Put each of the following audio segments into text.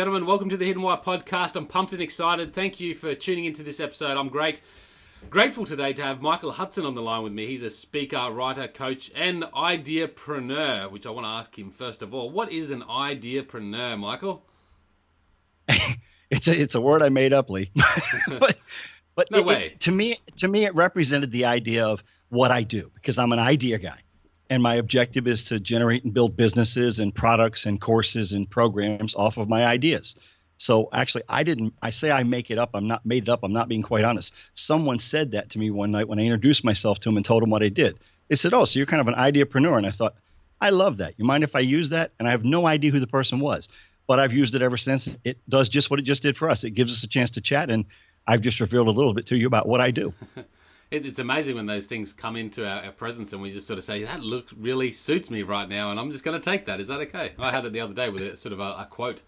gentlemen. Welcome to the Hidden Why podcast. I'm pumped and excited. Thank you for tuning into this episode. I'm grateful today to have Michael Hudson on the line with me. He's a speaker, writer, coach, and ideapreneur, which I want to ask him first of all. What is an ideapreneur, Michael? It's a word I made up, Lee. but no way. To me, it represented the idea of what I do, because I'm an idea guy. And my objective is to generate and build businesses and products and courses and programs off of my ideas. So actually, I say I make it up. I'm not made it up. I'm not being quite honest. Someone said that to me one night when I introduced myself to them and told them what I did. They said, "Oh, so you're kind of an ideapreneur." And I thought, I love that. You mind if I use that? And I have no idea who the person was, but I've used it ever since. It does just what it just did for us. It gives us a chance to chat. And I've just revealed a little bit to you about what I do. It's amazing when those things come into our presence and we just sort of say, that look really suits me right now, and I'm just going to take that. Is that okay? I had it the other day with a sort of a quote,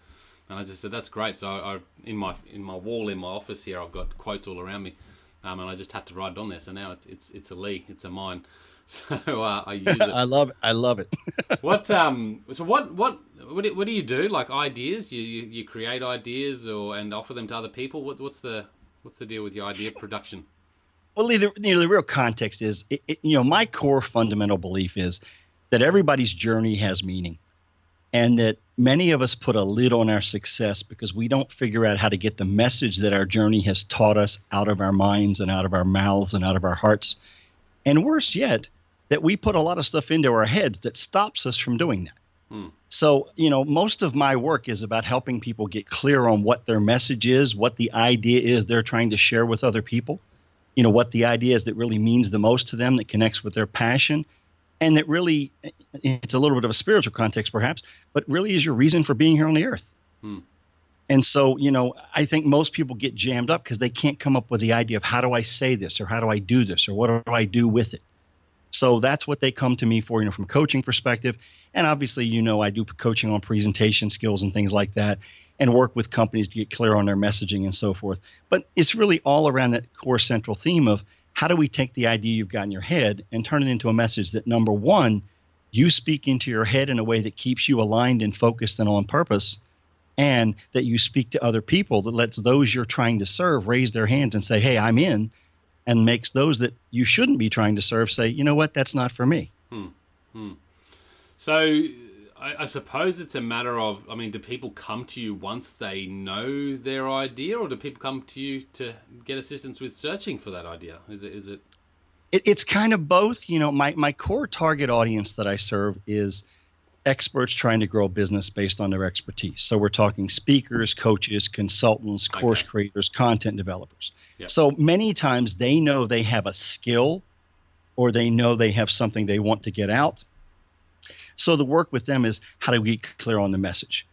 and I just said, that's great. So in my wall in my office here, I've got quotes all around me, and I just had to write it on there. So now it's a Lee, it's a mine. So I use it. I love it. What do you do? Like ideas? You create ideas and offer them to other people? What's the deal with your idea production? Well, Lee, the real context is, my core fundamental belief is that everybody's journey has meaning, and that many of us put a lid on our success because we don't figure out how to get the message that our journey has taught us out of our minds and out of our mouths and out of our hearts. And worse yet, that we put a lot of stuff into our heads that stops us from doing that. So, most of my work is about helping people get clear on what their message is, what the idea is they're trying to share with other people. What the idea is that really means the most to them, that connects with their passion, and that really, it's a little bit of a spiritual context perhaps, but really is your reason for being here on the earth. And so, I think most people get jammed up because they can't come up with the idea of how do I say this, or how do I do this, or what do I do with it? So that's what they come to me for, from a coaching perspective. And obviously, I do coaching on presentation skills and things like that, and work with companies to get clear on their messaging and so forth. But it's really all around that core central theme of how do we take the idea you've got in your head and turn it into a message that, number one, you speak into your head in a way that keeps you aligned and focused and on purpose, and that you speak to other people that lets those you're trying to serve raise their hands and say, hey, I'm in, and makes those that you shouldn't be trying to serve say, you know what, that's not for me. So I suppose it's a matter of, do people come to you once they know their idea, or do people come to you to get assistance with searching for that idea? Is it? It's kind of both. My core target audience that I serve is experts trying to grow a business based on their expertise. So we're talking speakers, coaches, consultants, course creators, content developers. Yep. So many times they know they have a skill, or they know they have something they want to get out. So the work with them is, how do we get clear on the message?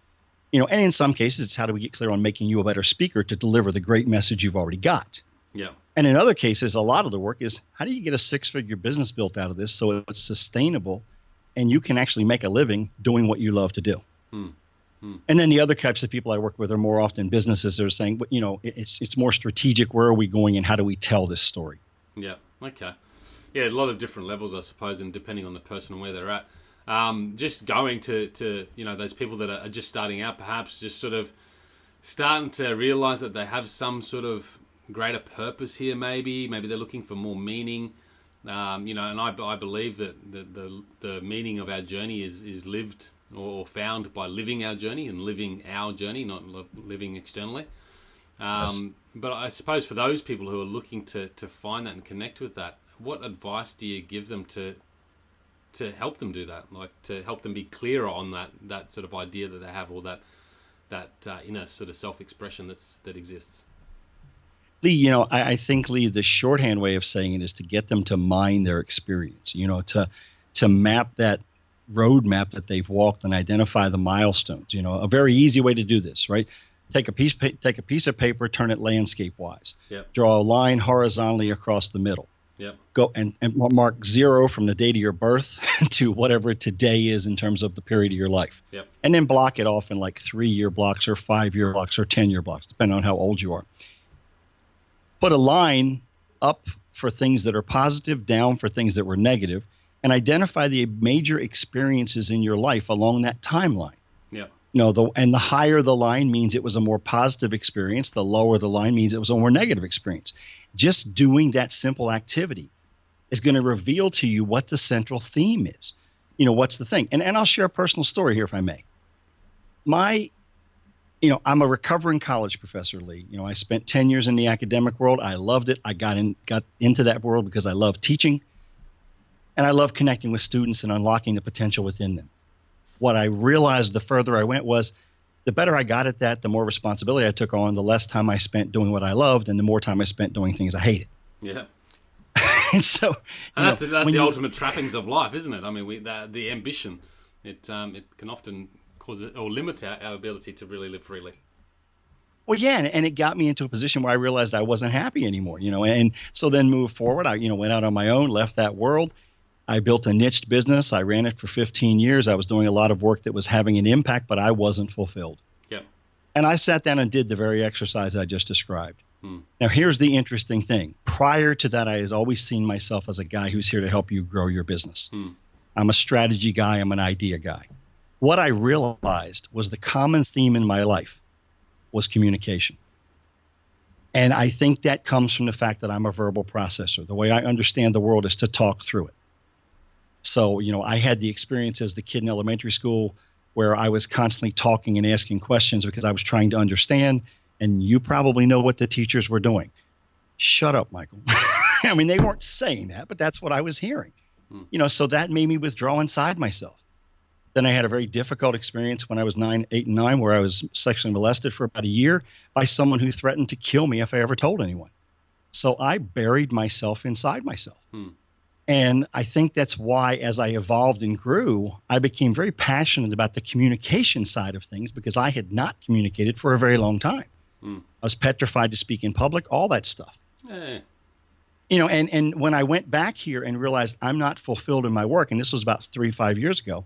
And in some cases, it's how do we get clear on making you a better speaker to deliver the great message you've already got. Yeah. And in other cases, a lot of the work is, how do you get a 6-figure business built out of this so it's sustainable and you can actually make a living doing what you love to do? And then the other types of people I work with are more often businesses that are saying, it's more strategic. Where are we going and how do we tell this story? Yeah. Okay. Yeah. A lot of different levels, I suppose, and depending on the person and where they're at. Just going to those people that are just starting out, perhaps just sort of starting to realize that they have some sort of greater purpose here. Maybe they're looking for more meaning. And I believe that the meaning of our journey is lived or found by living our journey and living our journey, not living externally. Yes. But I suppose for those people who are looking to find that and connect with that, what advice do you give them to help them do that, like to help them be clearer on that sort of idea that they have, or that inner sort of self-expression that exists? Lee, I think, Lee, the shorthand way of saying it is to get them to mine their experience, to map that roadmap that they've walked and identify the milestones. A very easy way to do this, right? Take a piece of paper, turn it landscape-wise. Yep. Draw a line horizontally across the middle. Yep. Go and mark 0 from the date of your birth to whatever today is in terms of the period of your life. Yep. And then block it off in like 3-year blocks or 5-year blocks or 10-year blocks, depending on how old you are. Put a line up for things that are positive, down for things that were negative, and identify the major experiences in your life along that timeline. Yeah. The higher the line means it was a more positive experience. The lower the line means it was a more negative experience. Just doing that simple activity is going to reveal to you what the central theme is. What's the thing? And I'll share a personal story here if I may. I'm a recovering college professor, Lee. I spent 10 years in the academic world. I loved it. I got into that world because I love teaching and I love connecting with students and unlocking the potential within them. What I realized the further I went was the better I got at that, the more responsibility I took on, the less time I spent doing what I loved and the more time I spent doing things I hated. Yeah. And so, that's the ultimate trappings of life, isn't it? I mean, the ambition, it can often cause it or limit our ability to really live freely. Well, yeah, and it got me into a position where I realized I wasn't happy anymore, and so then moved forward. I, went out on my own, left that world. I built a niched business. I ran it for 15 years. I was doing a lot of work that was having an impact, but I wasn't fulfilled. Yeah. And I sat down and did the very exercise I just described. Now, here's the interesting thing. Prior to that, I had always seen myself as a guy who's here to help you grow your business. I'm a strategy guy. I'm an idea guy. What I realized was the common theme in my life was communication. And I think that comes from the fact that I'm a verbal processor. The way I understand the world is to talk through it. So, I had the experience as the kid in elementary school where I was constantly talking and asking questions because I was trying to understand. And you probably know what the teachers were doing. Shut up, Michael. I mean, they weren't saying that, but that's what I was hearing. So that made me withdraw inside myself. Then I had a very difficult experience when I was 8 and 9, where I was sexually molested for about a year by someone who threatened to kill me if I ever told anyone. So I buried myself inside myself. And I think that's why, as I evolved and grew, I became very passionate about the communication side of things because I had not communicated for a very long time. I was petrified to speak in public, all that stuff. And when I went back here and realized I'm not fulfilled in my work, and this was about 5 years ago,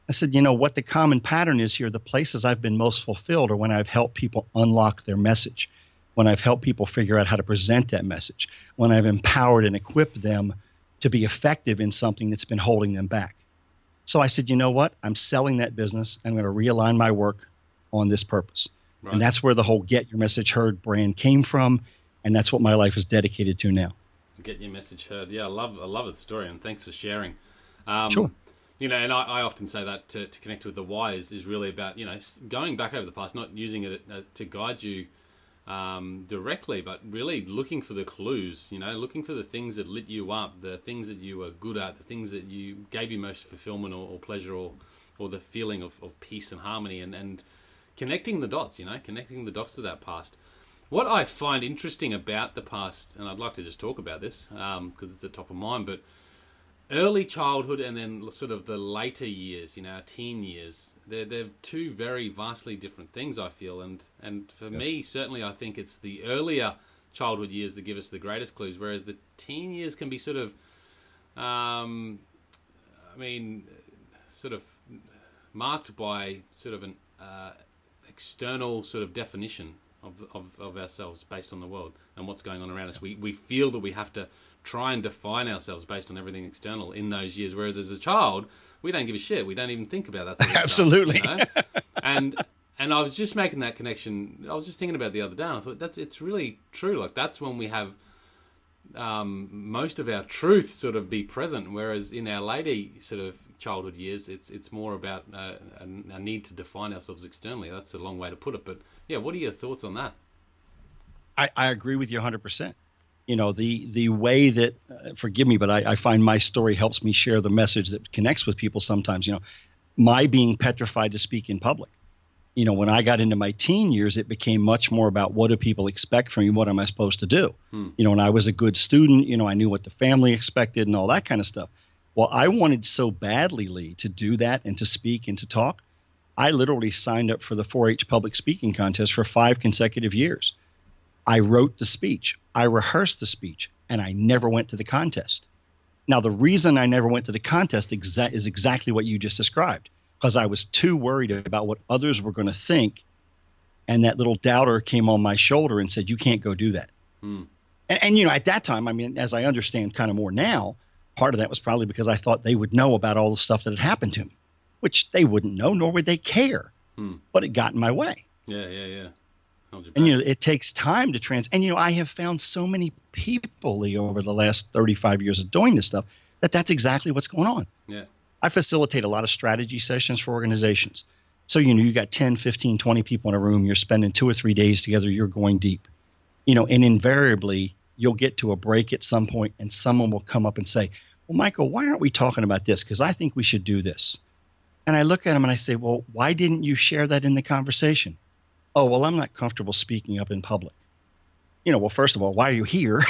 I said, what the common pattern is here, the places I've been most fulfilled are when I've helped people unlock their message, when I've helped people figure out how to present that message, when I've empowered and equipped them to be effective in something that's been holding them back. So I said, I'm selling that business. I'm going to realign my work on this purpose. Right. And that's where the whole Get Your Message Heard brand came from. And that's what my life is dedicated to now. Get Your Message Heard. Yeah, I love the story. And thanks for sharing. Sure. And I often say that to connect with the why is really about, going back over the past, not using it to guide you directly, but really looking for the clues, looking for the things that lit you up, the things that you were good at, the things that you gave you most fulfillment or pleasure or the feeling of peace and harmony and connecting the dots, connecting the dots to that past. What I find interesting about the past, and I'd like to just talk about this because it's at the top of mind, but early childhood and then sort of the later years, our teen years, they're two very vastly different things, I feel. And for me, certainly, I think it's the earlier childhood years that give us the greatest clues, whereas the teen years can be sort of, sort of marked by sort of an external sort of definition of ourselves based on the world and what's going on around us. We feel that we have to try and define ourselves based on everything external in those years, whereas as a child we don't give a shit. We don't even think about that sort of Absolutely. Stuff, and I was just making that connection. I was just thinking about it the other day and I thought it's really true. Like that's when we have most of our truth sort of be present, whereas in our later sort of childhood years it's more about a need to define ourselves externally. That's a long way to put it, but yeah, what are your thoughts on that? I agree with you 100%. The way that, forgive me, but I find my story helps me share the message that connects with people sometimes. My being petrified to speak in public. When I got into my teen years, it became much more about what do people expect from me? What am I supposed to do? And I was a good student. I knew what the family expected and all that kind of stuff. Well, I wanted so badly, Lee, to do that and to speak and to talk. I literally signed up for the 4-H public speaking contest for 5 consecutive years. I wrote the speech, I rehearsed the speech, and I never went to the contest. Now, the reason I never went to the contest is exactly what you just described, because I was too worried about what others were going to think, and that little doubter came on my shoulder and said, you can't go do that. And at that time, as I understand kind of more now, part of that was probably because I thought they would know about all the stuff that had happened to me, which they wouldn't know, nor would they care. but it got in my way. Yeah. Hold you And, back. it takes time to and, I have found so many people, Lee, over the last 35 years of doing this stuff, that's exactly what's going on. Yeah. I facilitate a lot of strategy sessions for organizations. So, you got 10, 15, 20 people in a room. You're spending 2 or 3 days together. You're going deep, and invariably you'll get to a break at some point and someone will come up and say, well, Michael, why aren't we talking about this? Because I think we should do this. And I look at them and I say, well, why didn't you share that in the conversation? Oh, well, I'm not comfortable speaking up in public. Well, first of all, why are you here?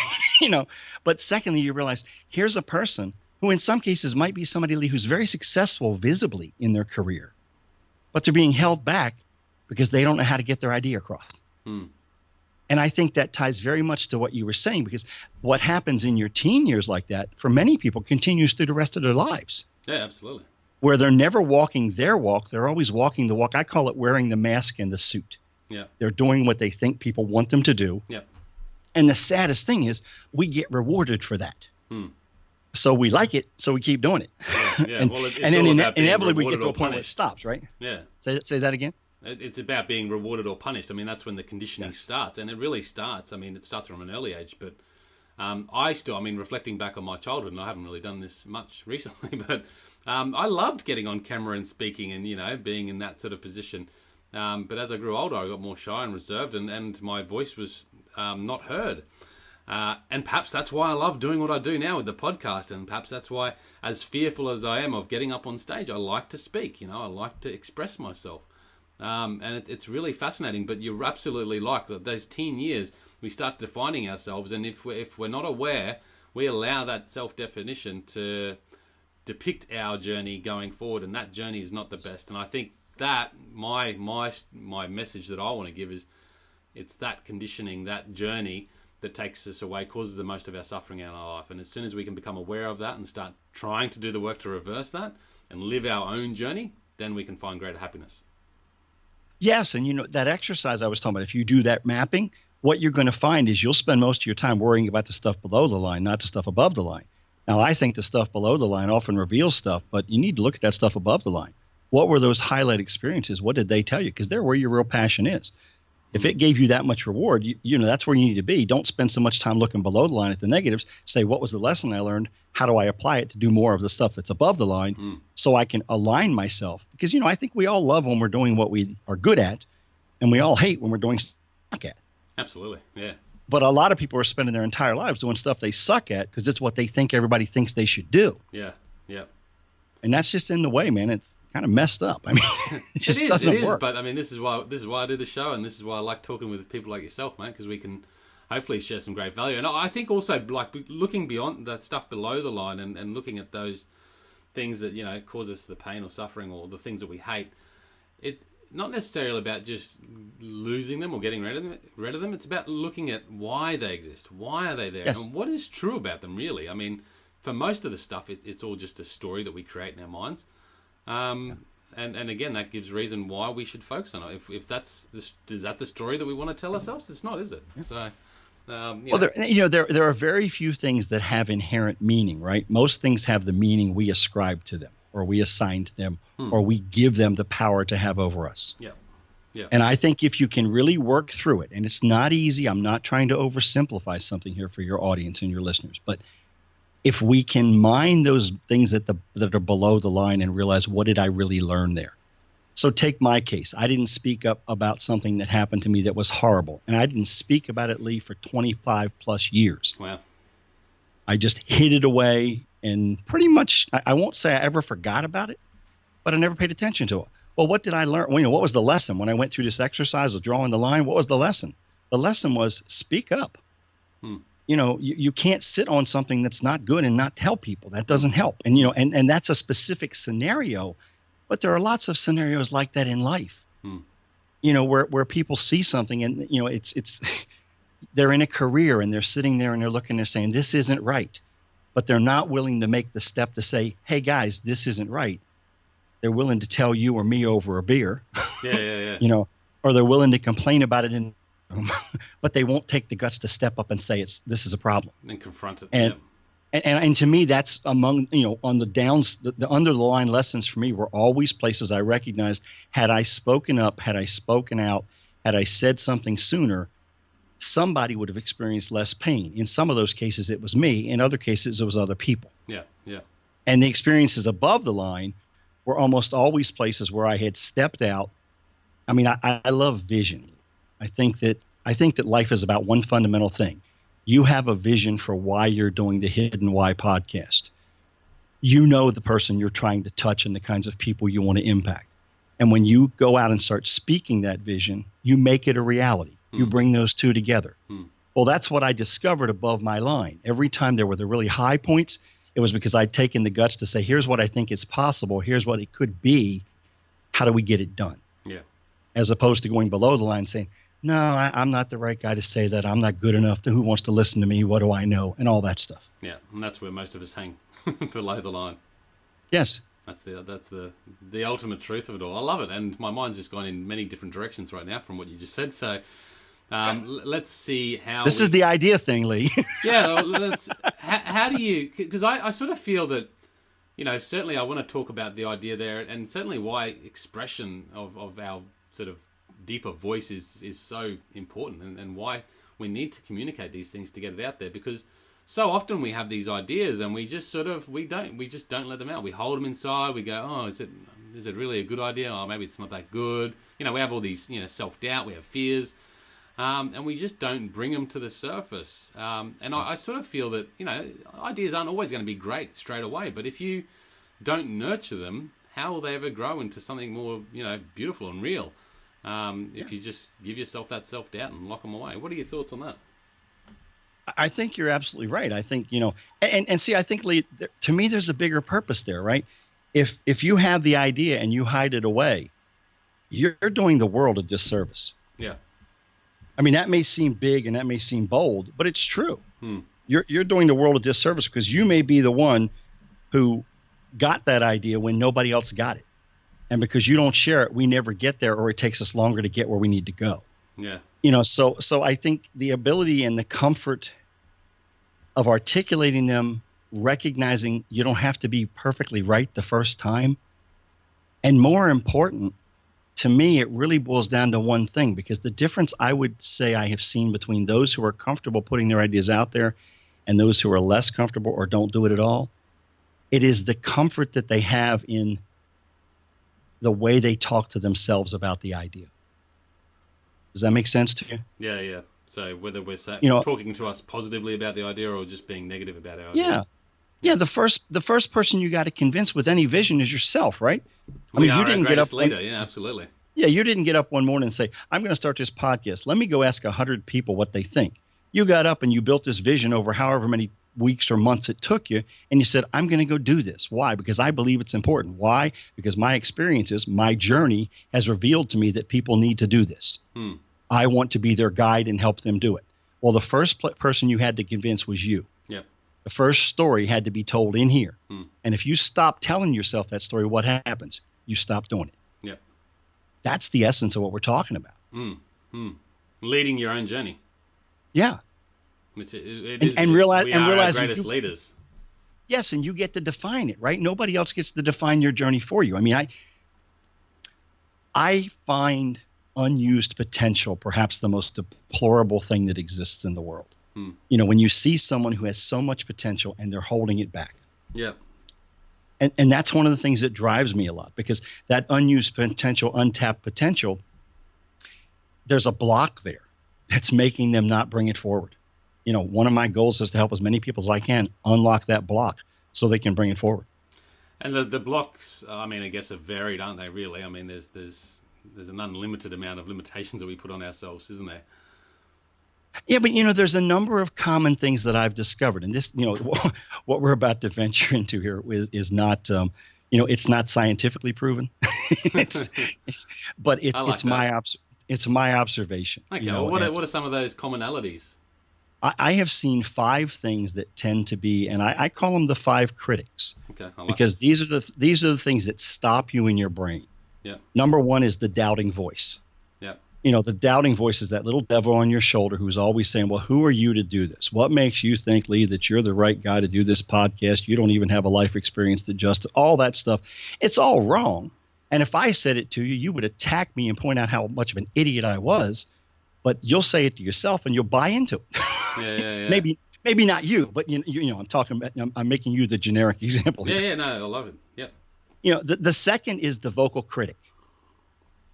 But secondly, you realize here's a person who in some cases might be somebody, Lee, who's very successful visibly in their career, but they're being held back because they don't know how to get their idea across. And I think that ties very much to what you were saying, because what happens in your teen years like that, for many people, continues through the rest of their lives. Yeah, absolutely. Where they're never walking their walk, they're always walking the walk. I call it wearing the mask and the suit. Yeah. They're doing what they think people want them to do. Yeah. And the saddest thing is we get rewarded for that. So we like it, so we keep doing it. Yeah. Well, it's and then all about being inevitably we rewarded get to or a point where it punished. stops, right? Yeah. Say that again? It's about being rewarded or punished. I mean, that's when the conditioning starts, and it really starts. I mean, it starts from an early age, but reflecting back on my childhood, and I haven't really done this much recently, but I loved getting on camera and speaking and, being in that sort of position. But as I grew older, I got more shy and reserved, and my voice was not heard. And perhaps that's why I love doing what I do now with the podcast, and perhaps that's why, as fearful as I am of getting up on stage, I like to speak. I like to express myself. And it's really fascinating. But you're absolutely right. Those teen years, we start defining ourselves, and if we're not aware, we allow that self-definition to depict our journey going forward, and that journey is not the best. And I think that my message that I want to give is, it's that conditioning, that journey that takes us away, causes the most of our suffering in our life. And as soon as we can become aware of that and start trying to do the work to reverse that and live our own journey, then we can find greater happiness. Yes, and that exercise I was talking about, if you do that mapping, what you're going to find is you'll spend most of your time worrying about the stuff below the line, not the stuff above the line. Now, I think the stuff below the line often reveals stuff, but you need to look at that stuff above the line. What were those highlight experiences? What did they tell you? Because they're where your real passion is. If it gave you that much reward, that's where you need to be. Don't spend so much time looking below the line at the negatives. Say, what was the lesson I learned? How do I apply it to do more of the stuff that's above the line so I can align myself? Because, I think we all love when we're doing what we are good at, and we all hate when we're doing suck at. Absolutely, yeah. But a lot of people are spending their entire lives doing stuff they suck at because it's what they think everybody thinks they should do. Yeah. And that's just in the way, man. It's kind of messed up. I mean, it just doesn't work. But I mean, this is why I do the show, and this is why I like talking with people like yourself, mate, because we can hopefully share some great value. And I think also, like, looking beyond that stuff below the line and looking at those things that cause us the pain or suffering, or the things that we hate, it's not necessarily about just losing them or getting rid of them. It's about looking at why they exist. Why are they there? Yes. And what is true about them, really? I mean, for most of the stuff, it's all just a story that we create in our minds. And again, that gives reason why we should focus on it. If that's is that the story that we want to tell ourselves? It's not, is it? So, well, there are very few things that have inherent meaning, right? Most things have the meaning we ascribe to them, or we assign to them, or we give them the power to have over us. Yeah. And I think if you can really work through it, and it's not easy, I'm not trying to oversimplify something here for your audience and your listeners, but if we can mine those things that are below the line and realize, what did I really learn there? So take my case. I didn't speak up about something that happened to me that was horrible. And I didn't speak about it, Lee, for 25 plus years. Wow. I just hid it away, and pretty much, I won't say I ever forgot about it, but I never paid attention to it. Well, what did I learn? Well, what was the lesson when I went through this exercise of drawing the line? What was the lesson? The lesson was speak up. You can't sit on something that's not good and not tell people. That doesn't help. And, and that's a specific scenario, but there are lots of scenarios like that in life, where people see something and, it's they're in a career and they're sitting there and they're looking, they're saying, this isn't right, but they're not willing to make the step to say, hey guys, this isn't right. They're willing to tell you or me over a beer, Yeah. Or they're willing to complain about it in but they won't take the guts to step up and say this is a problem And confront it. And And to me, that's among, on the downs, the under the line lessons for me were always places I recognized, had I spoken up, had I spoken out, had I said something sooner, somebody would have experienced less pain. In some of those cases, it was me. In other cases, it was other people. Yeah, yeah. And the experiences above the line were almost always places where I had stepped out. I mean, I love vision. I think that life is about one fundamental thing. You have a vision for why you're doing the Hidden Why podcast. You know the person you're trying to touch and the kinds of people you want to impact. And when you go out and start speaking that vision, you make it a reality. You bring those two together. Well, that's what I discovered above my line. Every time there were the really high points, it was because I'd taken the guts to say, here's what I think is possible. Here's what it could be. How do we get it done? Yeah. As opposed to going below the line saying, no, I'm not the right guy to say that. I'm not good enough. Who wants to listen to me? What do I know? And all that stuff. Yeah, and that's where most of us hang, below the line. Yes. That's the ultimate truth of it all. I love it, and my mind's just gone in many different directions right now from what you just said. So let's see how. This is the idea thing, Lee. Yeah, how do you? Because I sort of feel that, certainly I want to talk about the idea there, and certainly why expression of our sort of deeper voice is so important, and why we need to communicate these things to get it out there, because so often we have these ideas and we just don't let them out. We hold them inside. We go, oh, is it really a good idea? Oh, maybe it's not that good. We have all these, self-doubt, we have fears, and we just don't bring them to the surface. And I sort of feel that, ideas aren't always going to be great straight away, but if you don't nurture them, how will they ever grow into something more, beautiful and real? If you just give yourself that self-doubt and lock them away. What are your thoughts on that? I think you're absolutely right. I think, and see, I think, Lee, to me, there's a bigger purpose there, right? If you have the idea and you hide it away, you're doing the world a disservice. Yeah. I mean, that may seem big and that may seem bold, but it's true. You're doing the world a disservice because you may be the one who got that idea when nobody else got it. And because you don't share it, we never get there, or it takes us longer to get where we need to go. Yeah. So I think the ability and the comfort of articulating them, recognizing you don't have to be perfectly right the first time. And more important, to me, it really boils down to one thing, because the difference I would say I have seen between those who are comfortable putting their ideas out there and those who are less comfortable or don't do it at all, it is the comfort that they have in the way they talk to themselves about the idea. Does that make sense to you? Yeah, yeah. So whether we're talking to us positively about the idea or just being negative about our idea. Yeah. The first person you got to convince with any vision is yourself, right? You didn't get up leader. Yeah, absolutely. Yeah, you didn't get up one morning and say, I'm going to start this podcast. Let me go ask 100 people what they think. You got up and you built this vision over however many weeks or months it took you, and you said, I'm going to go do this. Why? Because I believe it's important. Why? Because my experiences, my journey has revealed to me that people need to do this. I want to be their guide and help them do it. Well, the first person you had to convince was you. Yep. The first story had to be told in here. And if you stop telling yourself that story, what happens? You stop doing it. Yep. That's the essence of what we're talking about. Leading your own journey. Yeah. It is, and realize we and are realize our greatest leaders. Yes, and you get to define it, right? Nobody else gets to define your journey for you. I mean, I find unused potential perhaps the most deplorable thing that exists in the world. When you see someone who has so much potential and they're holding it back. Yeah. And that's one of the things that drives me a lot, because that unused potential, untapped potential, there's a block there that's making them not bring it forward. One of my goals is to help as many people as I can unlock that block so they can bring it forward. And the blocks, I mean, I guess are varied, aren't they, really? I mean, there's an unlimited amount of limitations that we put on ourselves, isn't there? Yeah, but, there's a number of common things that I've discovered. And this, what we're about to venture into here is not, it's not scientifically proven. But it's my observation. Okay, well, what are some of those commonalities? I have seen 5 things that tend to be, and I call them the 5 critics. Okay, because these are the things that stop you in your brain. Yeah. Number 1 is the doubting voice. Yeah. The doubting voice is that little devil on your shoulder who's always saying, well, who are you to do this? What makes you think, Lee, that you're the right guy to do this podcast? You don't even have a life experience that just all that stuff. It's all wrong. And if I said it to you, you would attack me and point out how much of an idiot I was. But you'll say it to yourself and you'll buy into it. Yeah. Maybe not you, but I'm talking about. I'm making you the generic example here. Yeah. No, I love it. Yep. The second is the vocal critic.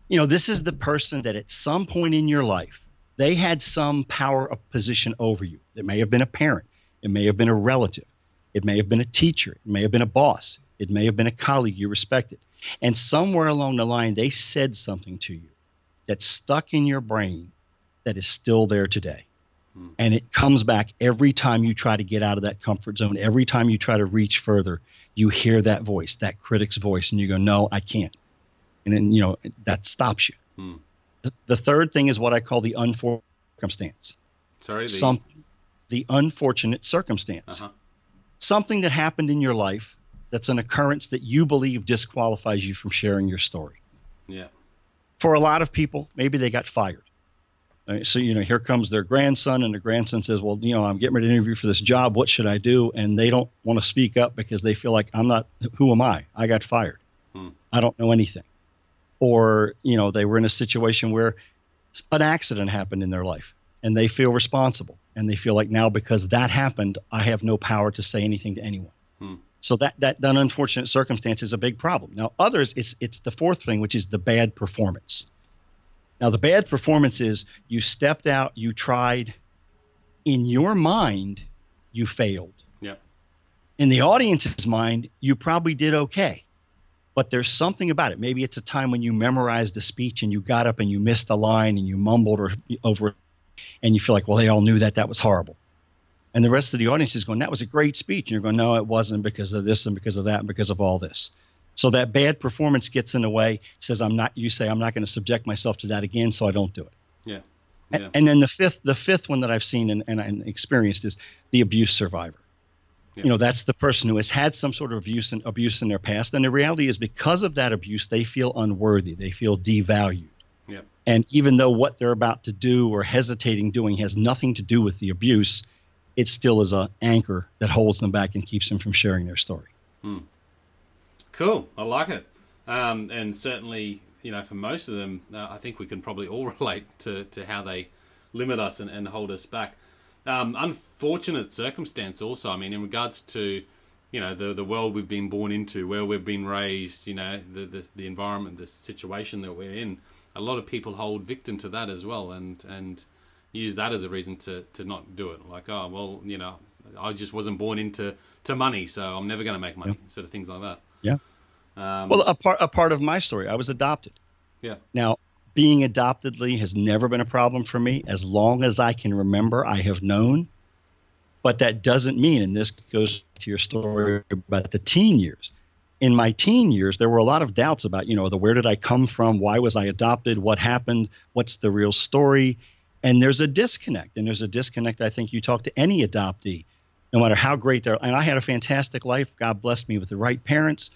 This is the person that at some point in your life, they had some power of position over you. It may have been a parent. It may have been a relative. It may have been a teacher. It may have been a boss. It may have been a colleague you respected. And somewhere along the line, they said something to you that stuck in your brain that is still there today. And it comes back every time you try to get out of that comfort zone. Every time you try to reach further, you hear that voice, that critic's voice, and you go, no, I can't. And then, that stops you. The third thing is what I call the unfortunate circumstance. Sorry? The unfortunate circumstance. Uh-huh. Something that happened in your life that's an occurrence that you believe disqualifies you from sharing your story. Yeah. For a lot of people, maybe they got fired. So, here comes their grandson, and the grandson says, well, I'm getting ready to interview for this job. What should I do? And they don't want to speak up because they feel like, who am I? I got fired. I don't know anything. Or, they were in a situation where an accident happened in their life and they feel responsible. And they feel like now because that happened, I have no power to say anything to anyone. So that unfortunate circumstance is a big problem. Now, others, it's the fourth thing, which is the bad performance. Now, the bad performance is you stepped out, you tried. In your mind, you failed. Yep. In the audience's mind, you probably did okay. But there's something about it. Maybe it's a time when you memorized a speech and you got up and you missed a line and you mumbled over it, and you feel like, well, they all knew that was horrible. And the rest of the audience is going, that was a great speech. And you're going, no, it wasn't because of this and because of that and because of all this. So that bad performance gets in the way, says you say, I'm not going to subject myself to that again, so I don't do it. Yeah. And then the fifth one that I've seen and experienced is the abuse survivor. Yeah. That's the person who has had some sort of abuse in their past. And the reality is because of that abuse, they feel unworthy. They feel devalued. Yeah. And even though what they're about to do or hesitating doing has nothing to do with the abuse, it still is an anchor that holds them back and keeps them from sharing their story. Cool. I like it. And certainly, for most of them, I think we can probably all relate to how they limit us and hold us back. Unfortunate circumstance also, in regards to, the world we've been born into, where we've been raised, the environment, the situation that we're in, a lot of people hold victim to that as well and use that as a reason to not do it. Like, oh, well, I just wasn't born into money, so I'm never going to make money, sort of things like that. Yeah. Well, a part of my story, I was adopted. Yeah. Now, being adopted, Lee, has never been a problem for me. As long as I can remember, I have known. But that doesn't mean, and this goes to your story about the teen years. In my teen years, there were a lot of doubts about, where did I come from? Why was I adopted? What happened? What's the real story? And there's a disconnect. And there's a disconnect, I think, you talk to any adoptee, no matter how great they're. And I had a fantastic life. God blessed me with the right parents.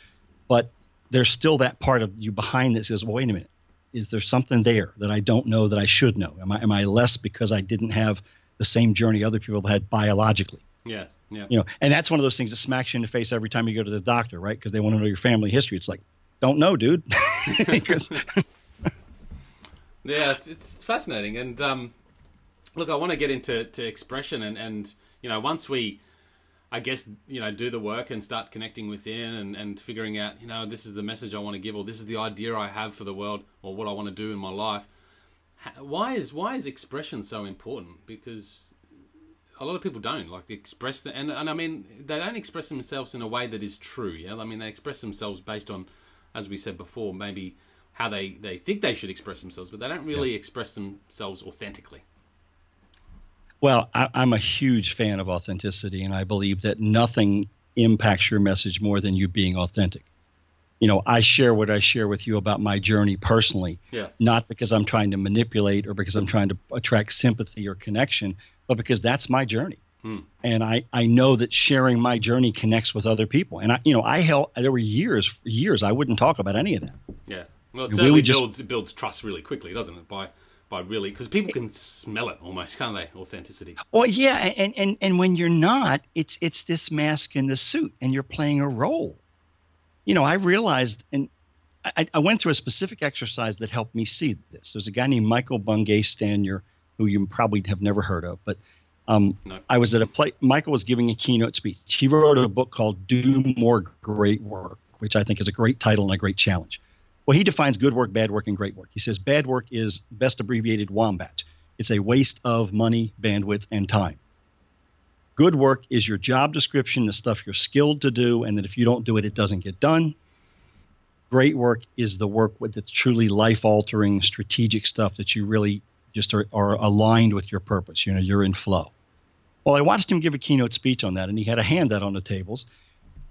But there's still that part of you behind that says, well, wait a minute. Is there something there that I don't know that I should know? Am I less because I didn't have the same journey other people had biologically? Yeah. And that's one of those things that smacks you in the face every time you go to the doctor, right? Because they want to know your family history. It's like, don't know, dude. Yeah, it's fascinating. And look, I want to get into expression and once we, I guess, do the work and start connecting within and figuring out, this is the message I want to give, or this is the idea I have for the world, or what I want to do in my life. Why is expression so important? Because a lot of people don't express that, and they don't express themselves in a way that is true. Yeah, they express themselves based on, as we said before, maybe how they think they should express themselves, but they don't really express themselves authentically. Well, I'm a huge fan of authenticity, and I believe that nothing impacts your message more than you being authentic. I share what I share with you about my journey personally, not because I'm trying to manipulate or because I'm trying to attract sympathy or connection, but because that's my journey. And I know that sharing my journey connects with other people. And there were years I wouldn't talk about any of that. Yeah. Well, it certainly builds trust really quickly, doesn't it? By really, because people can smell it almost, can't they? Authenticity. Well, yeah, and when you're not, it's this mask and this suit, and you're playing a role. I realized, and I went through a specific exercise that helped me see this. There's a guy named Michael Bungay Stanier, who you probably have never heard of, but No. I was at a place. Michael was giving a keynote speech. He wrote a book called "Do More Great Work," which I think is a great title and a great challenge. Well, he defines good work, bad work, and great work. He says bad work is best abbreviated WOMBAT. It's a waste of money, bandwidth, and time. Good work is your job description, the stuff you're skilled to do, and that if you don't do it, it doesn't get done. Great work is the work that's truly life-altering, strategic stuff that you really just are aligned with your purpose. You're in flow. Well, I watched him give a keynote speech on that, and he had a handout on the tables,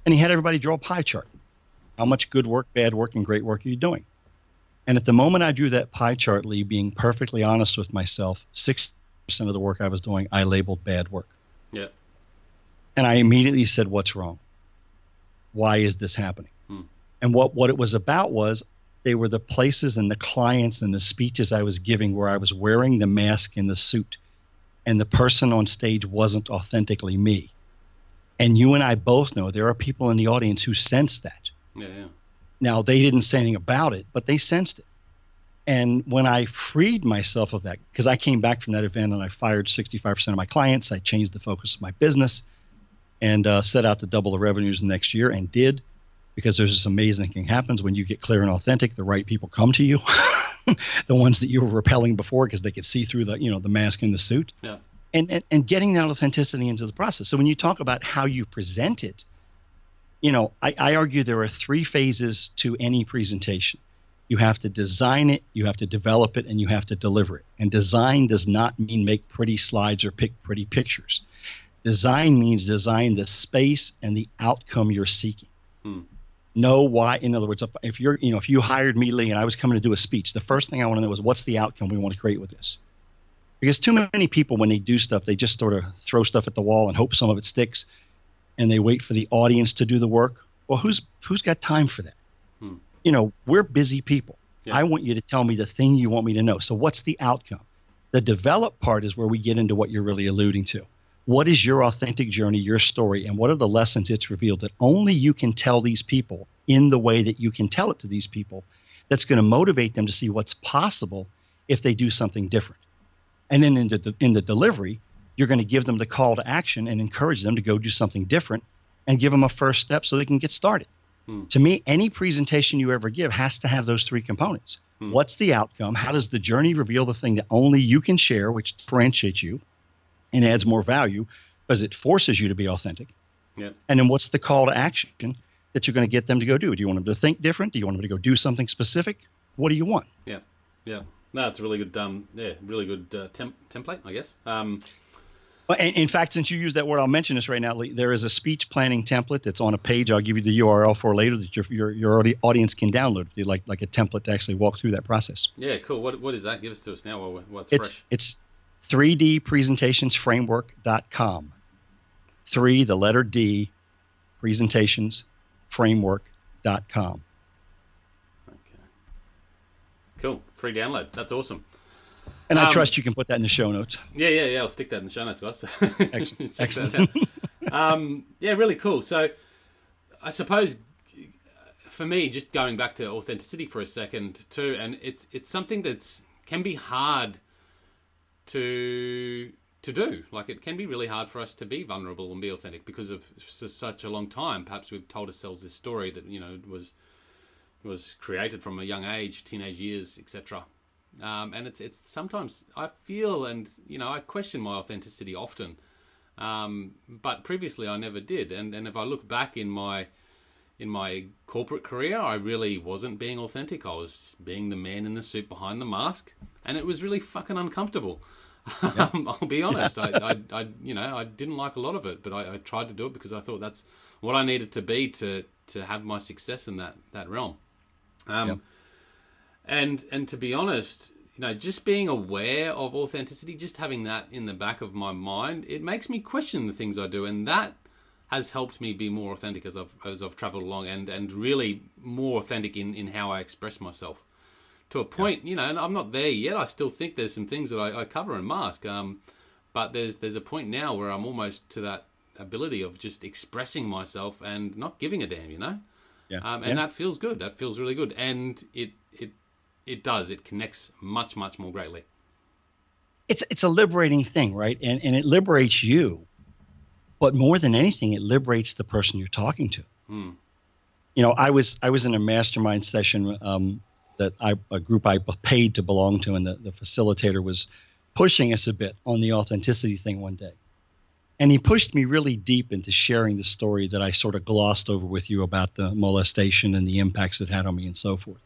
and he had everybody draw a pie chart. How much good work, bad work, and great work are you doing? And at the moment I drew that pie chart, Lee, being perfectly honest with myself, 60% of the work I was doing, I labeled bad work. Yeah. And I immediately said, what's wrong? Why is this happening? And what it was about was they were the places and the clients and the speeches I was giving where I was wearing the mask and the suit, and the person on stage wasn't authentically me. And you and I both know there are people in the audience who sense that. Yeah. Now, they didn't say anything about it, but they sensed it. And when I freed myself of that, because I came back from that event and I fired 65% of my clients, I changed the focus of my business and set out to double the revenues the next year, and did, because there's this amazing thing happens when you get clear and authentic. The right people come to you, the ones that you were repelling before because they could see through the mask and the suit. Yeah. And getting that authenticity into the process. So when you talk about how you present it, I argue there are 3 phases to any presentation. You have to design it, you have to develop it, and you have to deliver it. And design does not mean make pretty slides or pick pretty pictures. Design means design the space and the outcome you're seeking. Know why. In other words, if you hired me, Lee, and I was coming to do a speech, the first thing I want to know is what's the outcome we want to create with this. Because too many people, when they do stuff, they just sort of throw stuff at the wall and hope some of it sticks, and they wait for the audience to do the work. Well, who's got time for that? We're busy people. Yeah. I want you to tell me the thing you want me to know. So what's the outcome? The develop part is where we get into what you're really alluding to. What is your authentic journey, your story, and what are the lessons it's revealed that only you can tell these people in the way that you can tell it to these people, that's going to motivate them to see what's possible if they do something different. And then in the delivery, you're going to give them the call to action and encourage them to go do something different and give them a first step so they can get started. To me, any presentation you ever give has to have those 3 components. What's the outcome? How does the journey reveal the thing that only you can share, which differentiates you and adds more value because it forces you to be authentic? Yep. And then what's the call to action that you're going to get them to go do? Do you want them to think different? Do you want them to go do something specific? What do you want? Yeah. No, it's a really good, really good template, I guess. Well, in fact, since you use that word, I'll mention this right now, Lee. There is a speech planning template that's on a page. I'll give you the URL for later that your audience can download if you'd like a template to actually walk through that process. Yeah, cool. What is that? Give us to us now while it's fresh. It's 3dpresentationsframework.com. 3, the letter D, presentationsframework.com. Okay. Cool. Free download. That's awesome. And I trust you can put that in the show notes. Yeah. I'll stick that in the show notes, guys. Excellent. Yeah, really cool. So I suppose for me, just going back to authenticity for a second too, and it's something that's can be hard to do. Like, it can be really hard for us to be vulnerable and be authentic because of such a long time. Perhaps we've told ourselves this story that was created from a young age, teenage years, etc. And it's sometimes I feel and I question my authenticity often, but previously I never did. And if I look back in my corporate career, I really wasn't being authentic. I was being the man in the suit behind the mask, and it was really fucking uncomfortable. Yeah. I'll be honest. I didn't like a lot of it, but I tried to do it because I thought that's what I needed to be to have my success in that realm. And to be honest, just being aware of authenticity, just having that in the back of my mind, it makes me question the things I do, and that has helped me be more authentic as I've traveled along, and really more authentic in how I express myself. to a point, you know, and I'm not there yet. I still think there's some things that I cover and mask. But there's a point now where I'm almost to that ability of just expressing myself and not giving a damn, you know? Yeah. And that feels good. That feels really good. And it does. It connects much, much more greatly. It's a liberating thing, right? And it liberates you. But more than anything, it liberates the person you're talking to. Hmm. You know, I was in a mastermind session that a group I paid to belong to, and the facilitator was pushing us a bit on the authenticity thing one day. And he pushed me really deep into sharing the story that I sort of glossed over with you about the molestation and the impacts it had on me and so forth.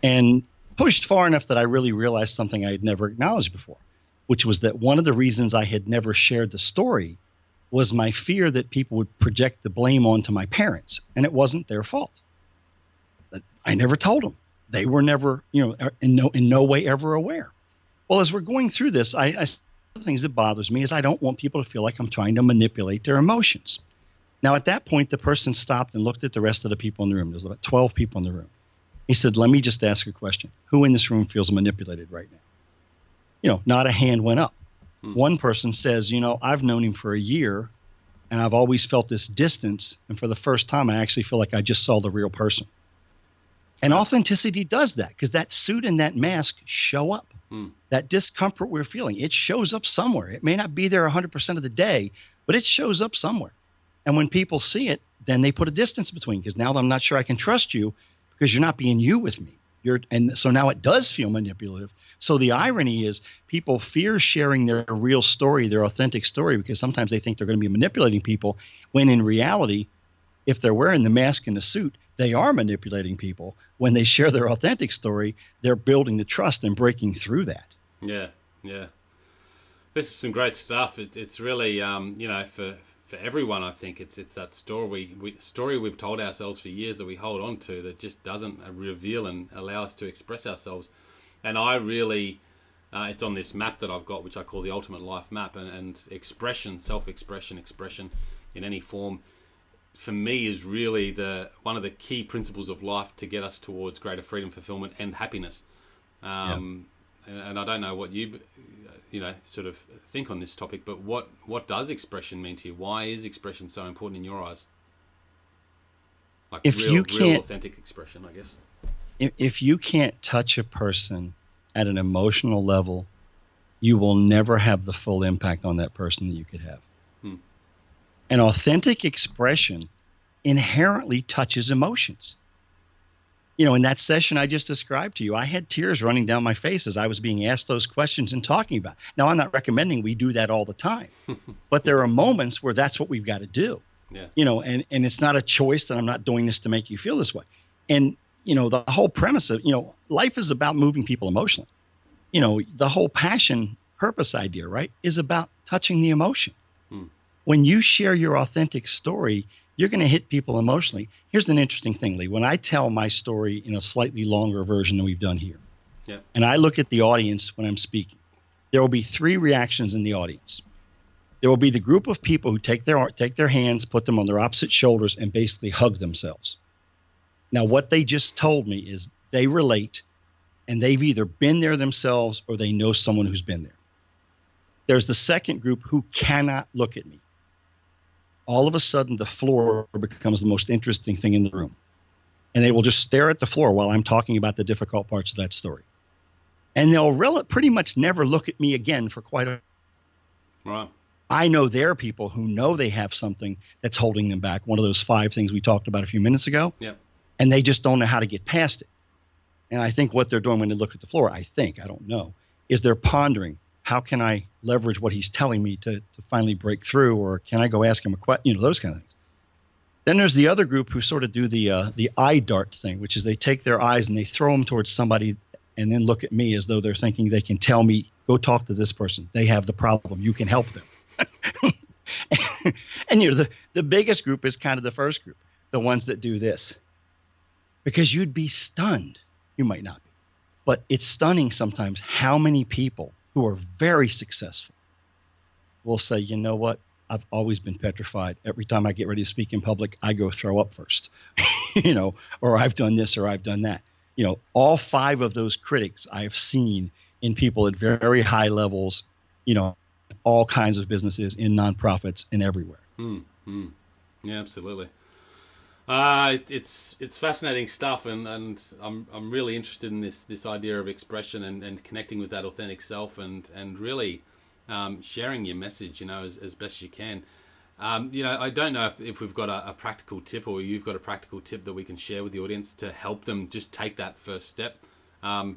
And pushed far enough that I really realized something I had never acknowledged before, which was that one of the reasons I had never shared the story was my fear that people would project the blame onto my parents, and it wasn't their fault. But I never told them. They were never, in no way ever aware. Well, as we're going through this, one of the things that bothers me is I don't want people to feel like I'm trying to manipulate their emotions. Now, at that point, the person stopped and looked at the rest of the people in the room. There was about 12 people in the room. He said, let me just ask a question. Who in this room feels manipulated right now? Not a hand went up. One person says, I've known him for a year, and I've always felt this distance. And for the first time, I actually feel like I just saw the real person. And authenticity does that, because that suit and that mask show up. That discomfort we're feeling, it shows up somewhere. It may not be there 100% of the day, but it shows up somewhere. And when people see it, then they put a distance between, because now I'm not sure I can trust you because you're not being you with me. And so now it does feel manipulative. So the irony is people fear sharing their real story, their authentic story, because sometimes they think they're going to be manipulating people, when in reality, if they're wearing the mask and the suit, they are manipulating people. When they share their authentic story, they're building the trust and breaking through that. Yeah. This is some great stuff. It's really, for everyone, I think it's that story we've told ourselves for years that we hold on to that just doesn't reveal and allow us to express ourselves. And I really, it's on this map that I've got, which I call the Ultimate Life Map, and expression, self-expression, expression in any form, for me is really one of the key principles of life to get us towards greater freedom, fulfillment, and happiness. And I don't know what you sort of think on this topic, but what does expression mean to you? Why is expression so important in your eyes? Like real authentic expression, I guess. If you can't touch a person at an emotional level, you will never have the full impact on that person that you could have. An authentic expression inherently touches emotions. In that session I just described to you, I had tears running down my face as I was being asked those questions and talking about it. Now, I'm not recommending we do that all the time, but there are moments where that's what we've got to do. Yeah. And it's not a choice that I'm not doing this to make you feel this way. And, the whole premise of, life is about moving people emotionally. The whole passion purpose idea, right, is about touching the emotion. When you share your authentic story, you're going to hit people emotionally. Here's an interesting thing, Lee. When I tell my story in a slightly longer version than we've done here, and I look at the audience when I'm speaking, there will be three reactions in the audience. There will be the group of people who take their hands, put them on their opposite shoulders, and basically hug themselves. Now, what they just told me is they relate, and they've either been there themselves or they know someone who's been there. There's the second group who cannot look at me. All of a sudden, the floor becomes the most interesting thing in the room. And they will just stare at the floor while I'm talking about the difficult parts of that story. And they'll pretty much never look at me again for quite a while. Right. I know there are people who know they have something that's holding them back, one of those 5 things we talked about a few minutes ago, and they just don't know how to get past it. And I think what they're doing when they look at the floor, I don't know, is they're pondering, how can I leverage what he's telling me to finally break through, or can I go ask him a question, those kind of things. Then there's the other group who sort of do the eye dart thing, which is they take their eyes and they throw them towards somebody and then look at me as though they're thinking they can tell me, go talk to this person. They have the problem. You can help them. And the biggest group is kind of the first group, the ones that do this. Because you'd be stunned. You might not be. But it's stunning sometimes how many people who are very successful will say, you know what? I've always been petrified. Every time I get ready to speak in public, I go throw up first, or I've done this or I've done that. all 5 of those critics I have seen in people at very high levels, all kinds of businesses, in nonprofits and everywhere. Yeah, absolutely. It's fascinating stuff, and I'm really interested in this idea of expression and connecting with that authentic self, and really sharing your message, as best you can. I don't know if we've got a practical tip, or you've got a practical tip that we can share with the audience to help them just take that first step,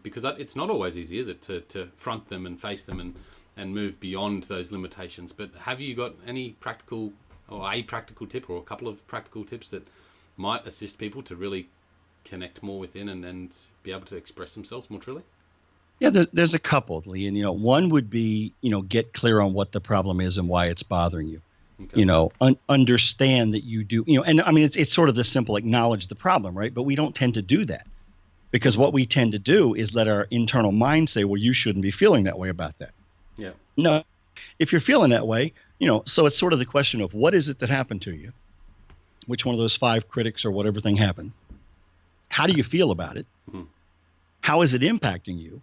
because it's not always easy, is it, to front them and face them and move beyond those limitations. But have you got any practical, or a practical tip, or a couple of practical tips that might assist people to really connect more within and be able to express themselves more truly? Yeah, there's a couple, Lee. And, one would be, get clear on what the problem is and why it's bothering you. Okay. Understand that you do, and I mean, it's sort of the simple acknowledge the problem, right? But we don't tend to do that, because what we tend to do is let our internal mind say, well, you shouldn't be feeling that way about that. Yeah. No, if you're feeling that way, so it's sort of the question of what is it that happened to you? Which one of those 5 critics or whatever thing happened? How do you feel about it? Mm-hmm. How is it impacting you?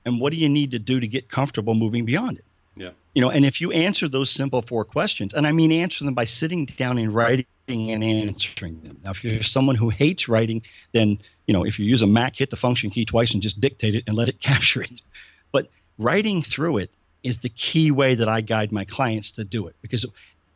And what do you need to do to get comfortable moving beyond it? Yeah. And if you answer those simple 4 questions, and I mean answer them by sitting down and writing and answering them. Now, if you're someone who hates writing, then, if you use a Mac, hit the function key twice and just dictate it and let it capture it. But writing through it is the key way that I guide my clients to do it, because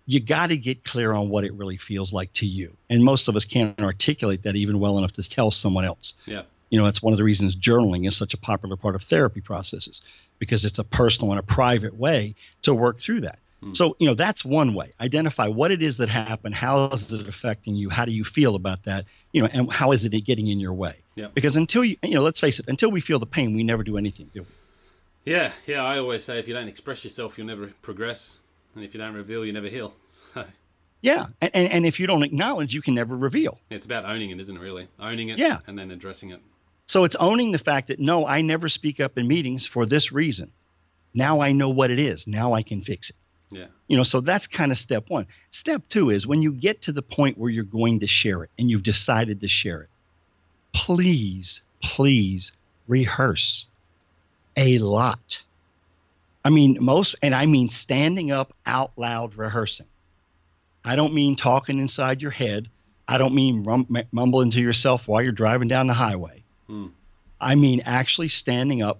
you got to get clear on what it really feels like to you. And most of us can't articulate that even well enough to tell someone else. Yeah. That's one of the reasons journaling is such a popular part of therapy processes, because it's a personal and a private way to work through that. So, that's one way. Identify what it is that happened. How is it affecting you? How do you feel about that? And how is it getting in your way? Yeah. Because until let's face it, until we feel the pain, we never do anything, do we? Yeah. I always say, if you don't express yourself, you'll never progress. And if you don't reveal, you never heal. So. Yeah. And if you don't acknowledge, you can never reveal. It's about owning it, isn't it, really? Owning it, yeah. And then addressing it. So it's owning the fact that, no, I never speak up in meetings for this reason. Now I know what it is. Now I can fix it. Yeah. So that's kind of step 1. Step 2 is when you get to the point where you're going to share it and you've decided to share it, please rehearse a lot. I mean, standing up out loud rehearsing. I don't mean talking inside your head. I don't mean mumbling to yourself while you're driving down the highway. I mean actually standing up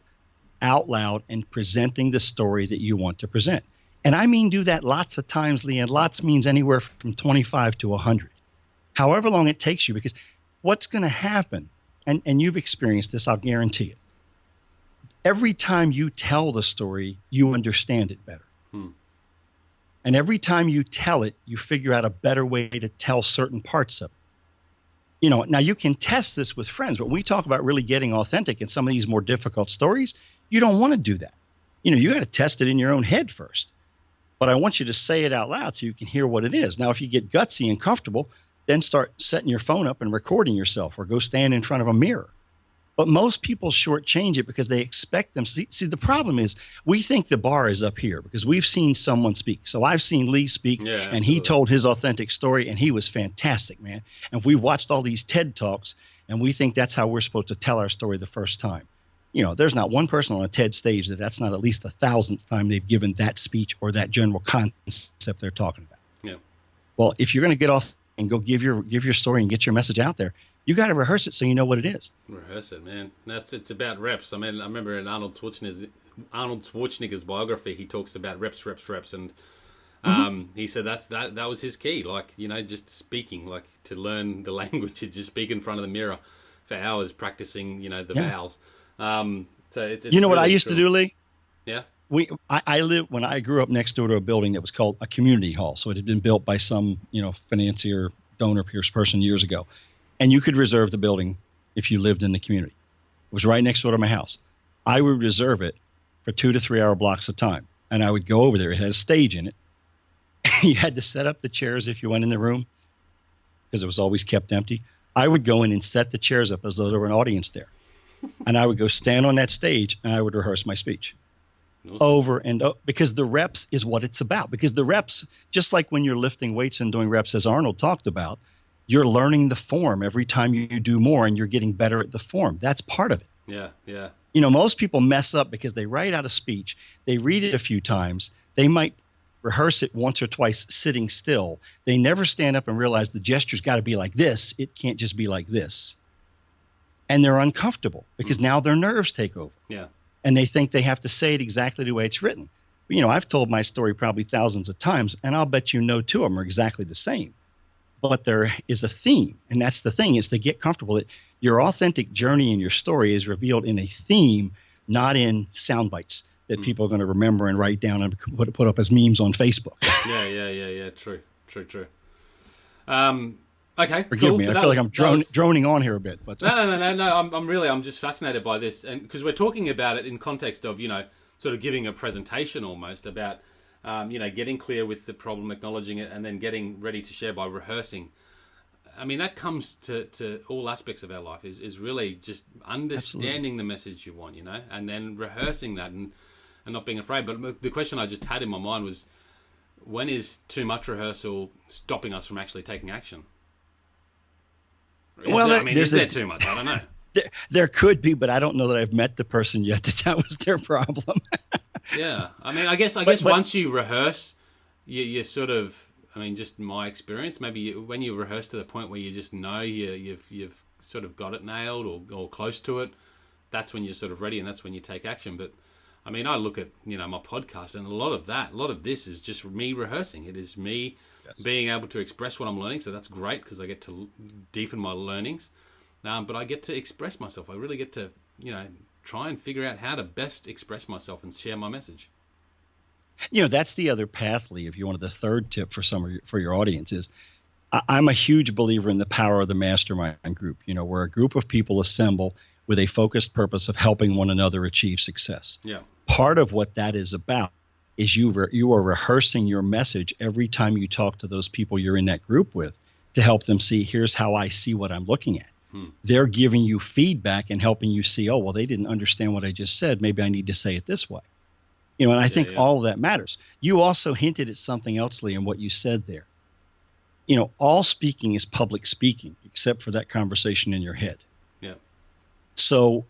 out loud and presenting the story that you want to present. And I mean do that lots of times, Lee, and lots means anywhere from 25 to 100. However long it takes you, because what's going to happen, and you've experienced this, I'll guarantee it. Every time you tell the story, you understand it better. And every time you tell it, you figure out a better way to tell certain parts of it. Now you can test this with friends, but when we talk about really getting authentic in some of these more difficult stories, you don't want to do that. You got to test it in your own head first. But I want you to say it out loud so you can hear what it is. Now, if you get gutsy and comfortable, then start setting your phone up and recording yourself, or go stand in front of a mirror. But most people shortchange it because they expect them. See, the problem is we think the bar is up here because we've seen someone speak. So I've seen Lee speak, and he told his authentic story, and he was fantastic, man. And we've watched all these TED Talks, and we think that's how we're supposed to tell our story the first time. There's not one person on a TED stage that's not at least the 1,000th time they've given that speech or that general concept they're talking about. Yeah. Well, if you're going to get off and go give your story and get your message out there, you got to rehearse it so you know what it is. Rehearse it, man. It's about reps. I mean, I remember in Arnold Schwarzenegger's biography, he talks about reps, and he said that was his key. Like, just speaking, like to learn the language, to just speak in front of the mirror for hours, practicing, the vowels. So it's what really I used to do, Lee? Yeah. When I grew up next door to a building that was called a community hall. So it had been built by some, financier, donor, person years ago. And you could reserve the building if you lived in the community. It was right next door to my house. I would reserve it for 2 to 3 hour blocks of time. And I would go over there. It had a stage in it. You had to set up the chairs if you went in the room because it was always kept empty. I would go in and set the chairs up as though there were an audience there. And I would go stand on that stage and I would rehearse my speech. Awesome. Over and over, because the reps is what it's about. Because the reps, just like when you're lifting weights and doing reps, as Arnold talked about, You're learning the form every time you do more, and you're getting better at the form. That's part of it. Yeah, yeah. Most people mess up because they write out a speech, they read it a few times, they might rehearse it once or twice sitting still. They never stand up and realize the gesture's got to be like this. It can't just be like this. And they're uncomfortable because now their nerves take over. Yeah. And they think they have to say it exactly the way it's written. I've told my story probably thousands of times, and I'll bet no two of them are exactly the same. But there is a theme, and that's the thing, is to get comfortable. Your authentic journey and your story is revealed in a theme, not in sound bites that people are going to remember and write down and put up as memes on Facebook. Yeah. True. Okay, Forgive cool. me. So I feel like I'm droning on here a bit, but no. I'm just fascinated by this, and because we're talking about it in context of sort of giving a presentation almost about getting clear with the problem, acknowledging it, and then getting ready to share by rehearsing. I mean, that comes to all aspects of our life is really just understanding the message you want, and then rehearsing that and not being afraid. But the question I just had in my mind was, when is too much rehearsal stopping us from actually taking action? Is there too much? I don't know. There could be, but I don't know that I've met the person yet that was their problem. Yeah. I guess once you rehearse, you sort of, just my experience, maybe when you rehearse to the point where you just know you've sort of got it nailed or close to it, that's when you're sort of ready and that's when you take action. But I look at, my podcast, and a lot of this is just me rehearsing. It is me being able to express what I'm learning. So that's great because I get to deepen my learnings. But I get to express myself. I really get to, try and figure out how to best express myself and share my message. That's the other path, Lee. If you wanted the third tip for your audience is, I'm a huge believer in the power of the mastermind group. Where a group of people assemble with a focused purpose of helping one another achieve success. Yeah. Part of what that is about is you are rehearsing your message every time you talk to those people you're in that group with to help them see, here's how I see what I'm looking at. They're giving you feedback and helping you see, oh, well, they didn't understand what I just said. Maybe I need to say it this way. And I think all of that matters. You also hinted at something else, Lee, in what you said there. All speaking is public speaking, except for that conversation in your head. Yeah. So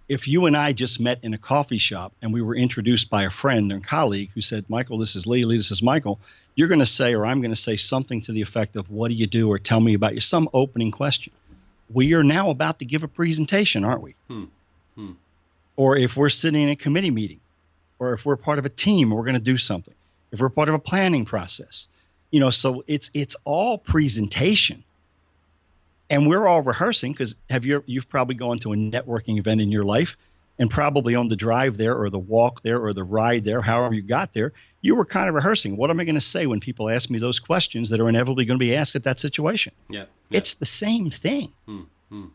if you and I just met in a coffee shop and we were introduced by a friend or colleague who said, Michael, this is Lee, this is Michael, you're going to say, or I'm going to say something to the effect of, what do you do? Or tell me about you, some opening question. We are now about to give a presentation, aren't we? Or if we're sitting in a committee meeting, or if we're part of a team, we're going to do something. If we're part of a planning process, so it's all presentation. And we're all rehearsing because you've probably gone to a networking event in your life, and probably on the drive there or the walk there or the ride there, however you got there, you were kind of rehearsing. What am I going to say when people ask me those questions that are inevitably going to be asked at that situation? Yeah. It's the same thing. And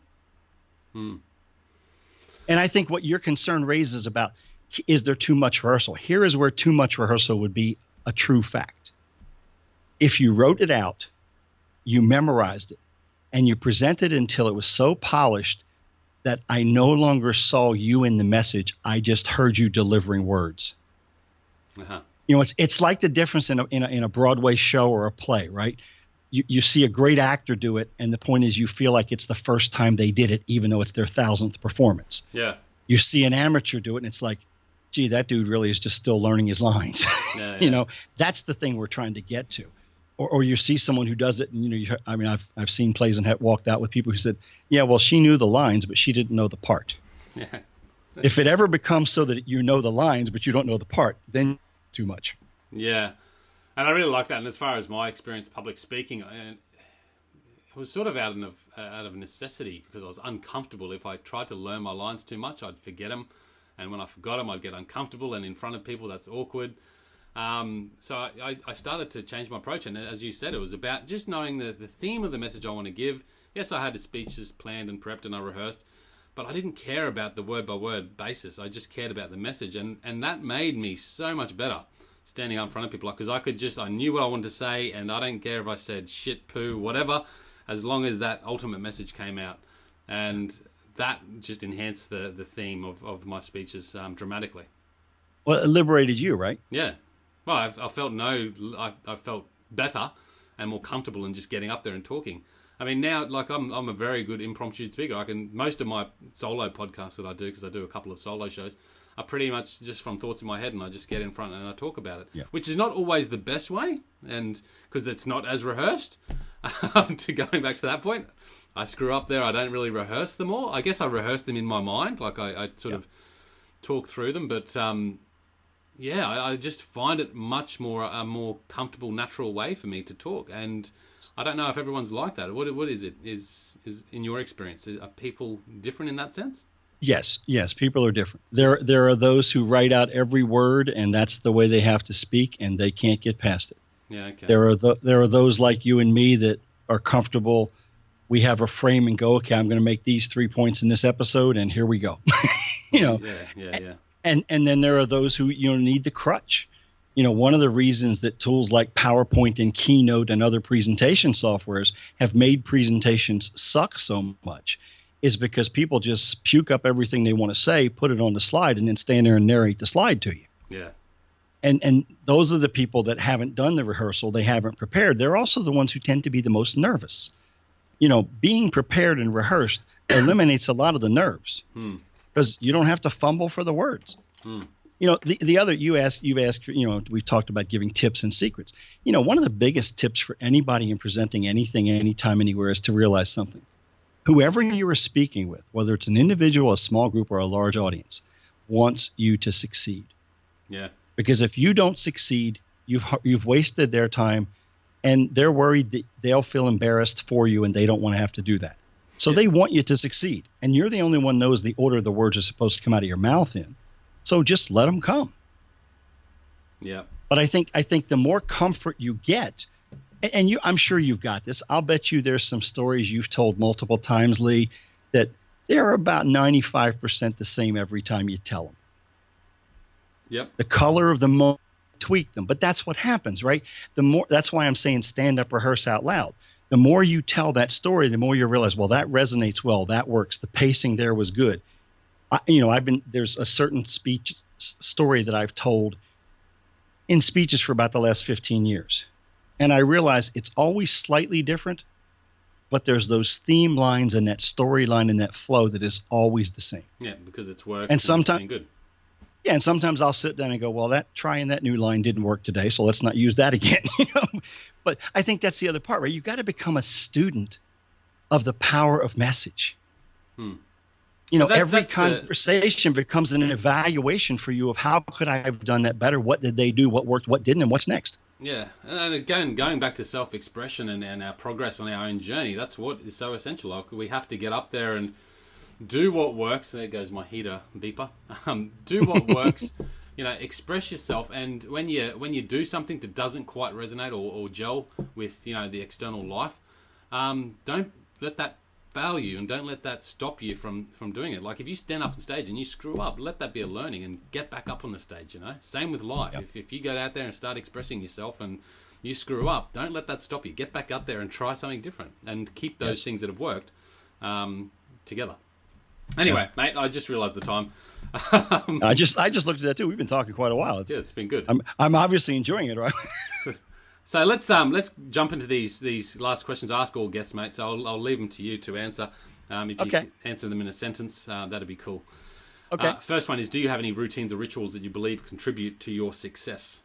I think what your concern raises about, is there too much rehearsal? Here is where too much rehearsal would be a true fact. If you wrote it out, you memorized it, and you presented it until it was so polished that I no longer saw you in the message, I just heard you delivering words. Uh-huh. It's like the difference in a Broadway show or a play, right? You see a great actor do it, and the point is you feel like it's the first time they did it, even though it's their 1,000th performance. Yeah. You see an amateur do it, and it's like, gee, that dude really is just still learning his lines. Yeah. That's the thing we're trying to get to. Or you see someone who does it, and I've seen plays and walked out with people who said, yeah, well, she knew the lines, but she didn't know the part. Yeah. If it ever becomes so that you know the lines, but you don't know the part, then too much. Yeah. And I really like that. And as far as my experience public speaking, it was sort of out of necessity because I was uncomfortable. If I tried to learn my lines too much, I'd forget them. And when I forgot them, I'd get uncomfortable. And in front of people, that's awkward. So I started to change my approach. And as you said, it was about just knowing the theme of the message I want to give. Yes, I had the speeches planned and prepped and I rehearsed. But I didn't care about the word-by-word basis. I just cared about the message. And that made me so much better standing up in front of people. Because I knew what I wanted to say, and I don't care if I said shit, poo, whatever, as long as that ultimate message came out. And that just enhanced the theme of my speeches dramatically. Well, it liberated you, right? Yeah. Well, I felt better and more comfortable in just getting up there and talking. I mean, now, like, I'm a very good impromptu speaker. Most of my solo podcasts that I do, because I do a couple of solo shows, are pretty much just from thoughts in my head, and I just get in front and I talk about it, which is not always the best way, and because it's not as rehearsed. To going back to that point, I screw up there. I don't really rehearse them all. I guess I rehearse them in my mind, like I sort of talk through them, but I just find it much more a more comfortable, natural way for me to talk, and I don't know if everyone's like that. What is it? Is in your experience, are people different in that sense? Yes, people are different. There are those who write out every word, and that's the way they have to speak, and they can't get past it. Yeah, okay. There are those like you and me that are comfortable. We have a frame and go, okay, I'm going to make these 3 points in this episode, and here we go. Yeah. And then there are those who need the crutch. One of the reasons that tools like PowerPoint and Keynote and other presentation softwares have made presentations suck so much is because people just puke up everything they want to say, put it on the slide, and then stand there and narrate the slide to you. Yeah. And those are the people that haven't done the rehearsal. They haven't prepared. They're also the ones who tend to be the most nervous. Being prepared and rehearsed eliminates a lot of the nerves because you don't have to fumble for the words. The other you've asked, we've talked about giving tips and secrets. One of the biggest tips for anybody in presenting anything, anytime, anywhere is to realize something. Whoever you are speaking with, whether it's an individual, a small group, or a large audience, wants you to succeed. Yeah. Because if you don't succeed, you've wasted their time, and they're worried that they'll feel embarrassed for you, and they don't want to have to do that. So they want you to succeed, and you're the only one knows the order the words are supposed to come out of your mouth in. So just let them come. Yeah. But I think the more comfort you get, and I'm sure you've got this. I'll bet you there's some stories you've told multiple times, Lee, that they're about 95% the same every time you tell them. Yep. The color of the moment, tweak them, but that's what happens, right? That's why I'm saying stand up, rehearse out loud. The more you tell that story, the more you realize, well, that resonates well, that works. The pacing there was good. There's a certain story that I've told in speeches for about the last 15 years. And I realize it's always slightly different, but there's those theme lines and that storyline and that flow that is always the same. Yeah, because it's worked and sometimes good. Yeah, and sometimes I'll sit down and go, well, trying that new line didn't work today, so let's not use that again. But I think that's the other part, right? You've got to become a student of the power of message. Every conversation becomes an evaluation for you of how could I have done that better? What did they do? What worked? What didn't? And what's next? Yeah. And again, going back to self-expression and our progress on our own journey, that's what is so essential. Like, we have to get up there and do what works. There goes my heater beeper. Do what works. Express yourself. And when you do something that doesn't quite resonate or gel with the external life, don't let that fail you, and don't let that stop you from doing it. Like, if you stand up on stage and you screw up, let that be a learning and get back up on the stage. Same with life. Yep. If you go out there and start expressing yourself and you screw up, don't let that stop you. Get back out there and try something different and keep those things that have worked together. Anyway, mate, I just realized the time. I just looked at that too. We've been talking quite a while. It's been good. I'm obviously enjoying it, right? So let's jump into these last questions. Ask all guests, mate. So I'll leave them to you to answer. If you can answer them in a sentence, that'd be cool. Okay. First one is: do you have any routines or rituals that you believe contribute to your success?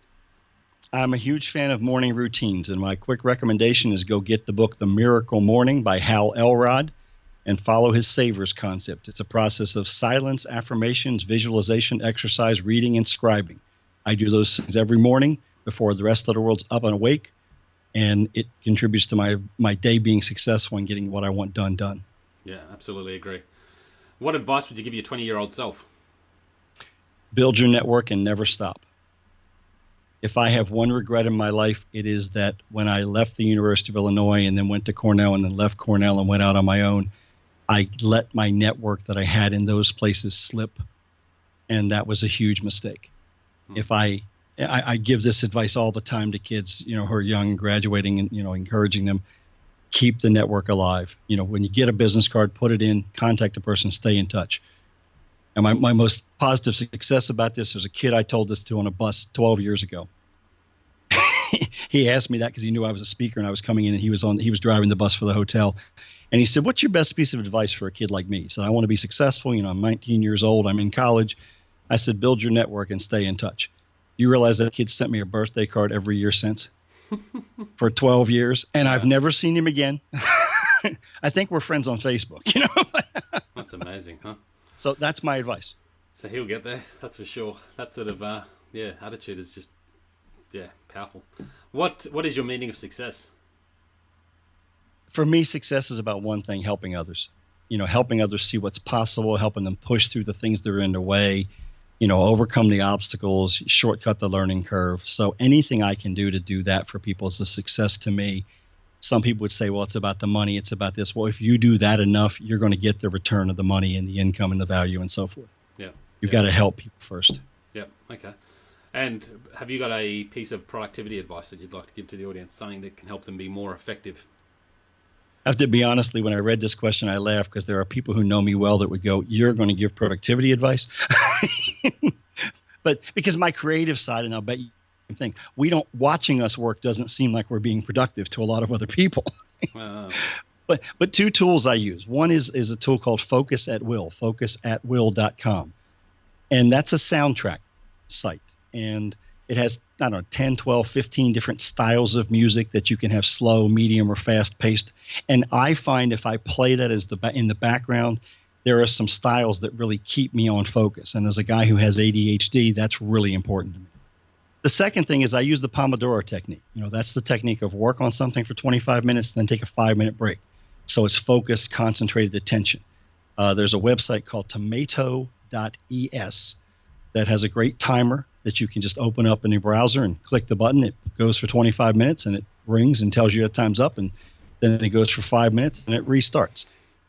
I'm a huge fan of morning routines, and my quick recommendation is go get the book The Miracle Morning by Hal Elrod and follow his Savers concept. It's a process of silence, affirmations, visualization, exercise, reading, and scribing. I do those things every morning before the rest of the world's up and awake, and it contributes to my day being successful and getting what I want done. Yeah, absolutely agree. What advice would you give your 20-year-old self? Build your network and never stop. If I have one regret in my life, it is that when I left the University of Illinois and then went to Cornell and then left Cornell and went out on my own, I let my network that I had in those places slip, and that was a huge mistake. If I give this advice all the time to kids, who are young, graduating, and, encouraging them, keep the network alive. When you get a business card, put it in, contact the person, stay in touch. And my most positive success about this is a kid I told this to on a bus 12 years ago. he asked me that because he knew I was a speaker and I was coming in, and he was driving the bus for the hotel. And he said, "What's your best piece of advice for a kid like me?" He said, "I want to be successful. I'm 19 years old. I'm in college." I said, "Build your network and stay in touch." You realize that kid sent me a birthday card every year since for 12 years, and I've never seen him again. I think we're friends on Facebook, That's amazing, huh? So that's my advice. So he'll get there, that's for sure. That sort of, attitude is just, powerful. What is your meaning of success? For me, success is about one thing: helping others. Helping others see what's possible, helping them push through the things that are in their way, overcome the obstacles, shortcut the learning curve. So anything I can do to do that for people is a success to me. Some people would say, well, it's about the money, it's about this. Well, if you do that enough, you're going to get the return of the money and the income and the value and so forth. Yeah. You've got to help people first. Yeah. Okay. And have you got a piece of productivity advice that you'd like to give to the audience, something that can help them be more effective? I have to be honestly, when I read this question, I laughed because there are people who know me well that would go, "You're going to give productivity advice?" But because my creative side, and I'll bet you the same thing, watching us work doesn't seem like we're being productive to a lot of other people. But two tools I use. One is a tool called Focus at Will, focusatwill.com. And that's a soundtrack site. And it has, 10, 12, 15 different styles of music that you can have slow, medium, or fast paced. And I find if I play that in the background, there are some styles that really keep me on focus. And as a guy who has ADHD, that's really important to me. The second thing is I use the Pomodoro technique. That's the technique of work on something for 25 minutes, then take a 5-minute break. So it's focused, concentrated attention. There's a website called tomato.es that has a great timer that you can just open up in your browser and click the button. It goes for 25 minutes and it rings and tells you that time's up, and then it goes for 5 minutes and it restarts.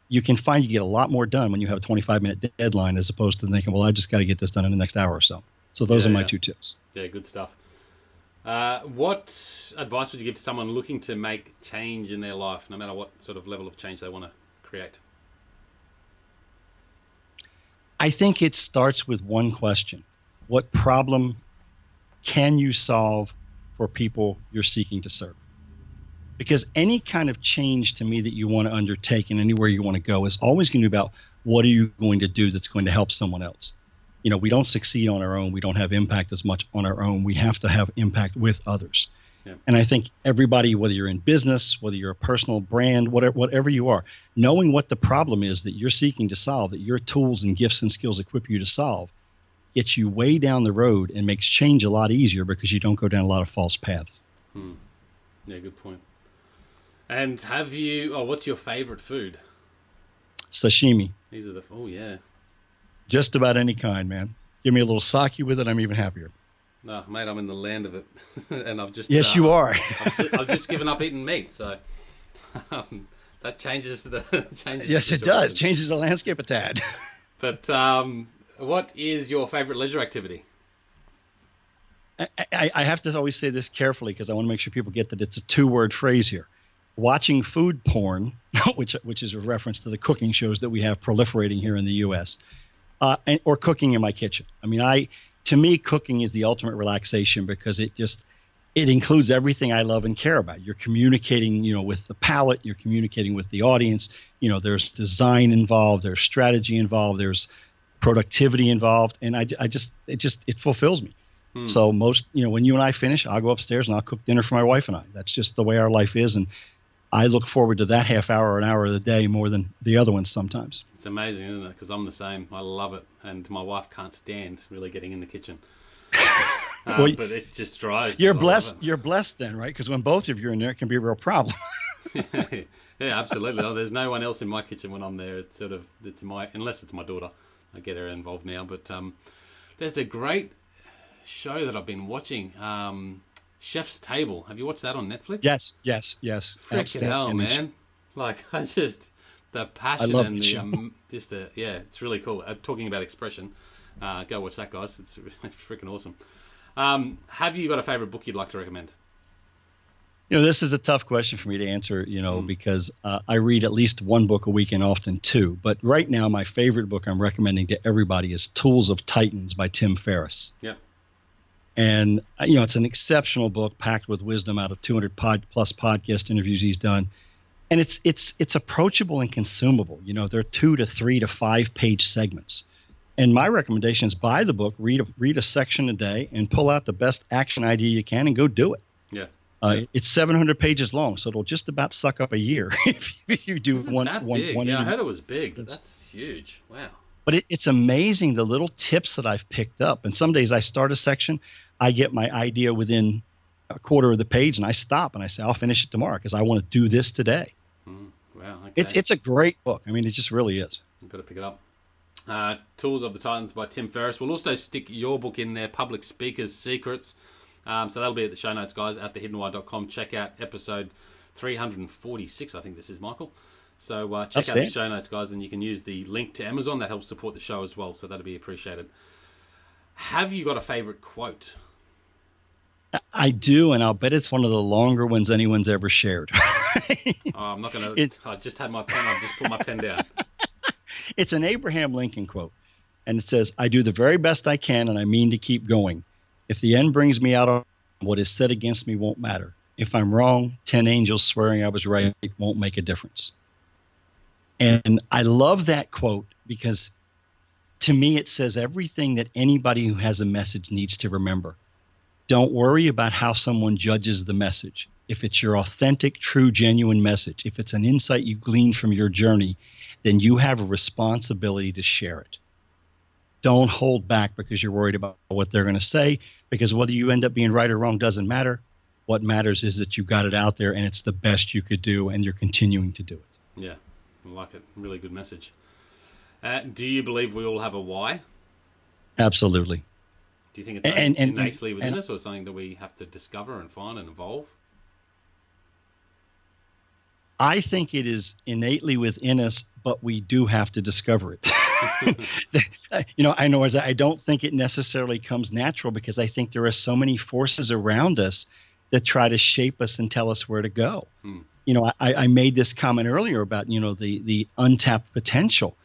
You can find you get a lot more done when you have a 25-minute deadline as opposed to thinking, well, I just got to get this done in the next hour or so. So those are my two tips. Yeah, good stuff. What advice would you give to someone looking to make change in their life, no matter what sort of level of change they want to create? I think it starts with one question. What problem can you solve for people you're seeking to serve? Because any kind of change to me that you want to undertake and anywhere you want to go is always going to be about what are you going to do that's going to help someone else. We don't succeed on our own. We don't have impact as much on our own. We have to have impact with others. Yeah. And I think everybody, whether you're in business, whether you're a personal brand, whatever you are, knowing what the problem is that you're seeking to solve, that your tools and gifts and skills equip you to solve, gets you way down the road and makes change a lot easier because you don't go down a lot of false paths. Yeah, good point. And what's your favorite food? Sashimi. These are yeah. Just about any kind, man. Give me a little sake with it, I'm even happier. No, mate, I'm in the land of it. And I've just... Yes, you are. I've just given up eating meat, so that changes the... Yes, it does. Changes the landscape a tad. But what is your favorite leisure activity? I have to always say this carefully because I want to make sure people get that it's a 2-word phrase here. Watching food porn, which is a reference to the cooking shows that we have proliferating here in the U.S., or cooking in my kitchen. I mean, to me, cooking is the ultimate relaxation because it includes everything I love and care about. You're communicating, with the palate, you're communicating with the audience. There's design involved, there's strategy involved, there's productivity involved, and it fulfills me. So when you and I finish, I'll go upstairs and I'll cook dinner for my wife and I. That's just the way our life is, and I look forward to that half hour or an hour of the day more than the other ones sometimes. It's amazing, isn't it? Because I'm the same. I love it. And my wife can't stand really getting in the kitchen. But it just drives. You're blessed. You're blessed then, right? Because when both of you are in there, it can be a real problem. Yeah, absolutely. There's no one else in my kitchen when I'm there. Unless it's my daughter. I get her involved now. But there's a great show that I've been watching. Chef's Table. Have you watched that on Netflix? Yes. Freaking hell, man! Like the passion and it's really cool. Talking about expression, go watch that, guys. It's freaking awesome. Have you got a favorite book you'd like to recommend? This is a tough question for me to answer, because I read at least one book a week and often two. But right now, my favorite book I'm recommending to everybody is Tools of Titans by Tim Ferriss. Yeah. And, it's an exceptional book packed with wisdom out of 200 plus podcast interviews he's done. And it's approachable and consumable. They're 2 to 3 to 5 page segments. And my recommendation is buy the book, read a section a day, and pull out the best action idea you can and go do it. Yeah. It's 700 pages long, so it'll just about suck up a year if you do one. Yeah, I heard it was big, but that's huge. Wow. But it's amazing the little tips that I've picked up. And some days I start a section, I get my idea within a quarter of the page, and I stop and I say, I'll finish it tomorrow because I want to do this today. Wow. Okay. It's a great book. I mean, it just really is. You've got to pick it up. Tools of the Titans by Tim Ferriss. We'll also stick your book in there, Public Speakers Secrets. So that'll be at the show notes, guys, at thehiddenwhy.com. Check out episode 346, I think this is, Michael. So check out the show notes, guys, and you can use the link to Amazon. That helps support the show as well, so that'll be appreciated. Have you got a favorite quote? I do, and I'll bet it's one of the longer ones anyone's ever shared. I'm not going to... I just had my pen. I've just put my pen down. It's an Abraham Lincoln quote, and it says, I do the very best I can, and I mean to keep going. If the end brings me out, what is said against me won't matter. If I'm wrong, 10 angels swearing I was right won't make a difference. And I love that quote because to me it says everything that anybody who has a message needs to remember. Don't worry about how someone judges the message. If it's your authentic, true, genuine message, if it's an insight you gleaned from your journey, then you have a responsibility to share it. Don't hold back because you're worried about what they're going to say, because whether you end up being right or wrong doesn't matter. What matters is that you got it out there and it's the best you could do and you're continuing to do it. Yeah, I like it. Really good message. Do you believe we all have a why? Absolutely. Do you think it's innately within us or something that we have to discover and find and evolve? I think it is innately within us, but we do have to discover it. I don't think it necessarily comes natural because I think there are so many forces around us that try to shape us and tell us where to go. I made this comment earlier about, the untapped potential.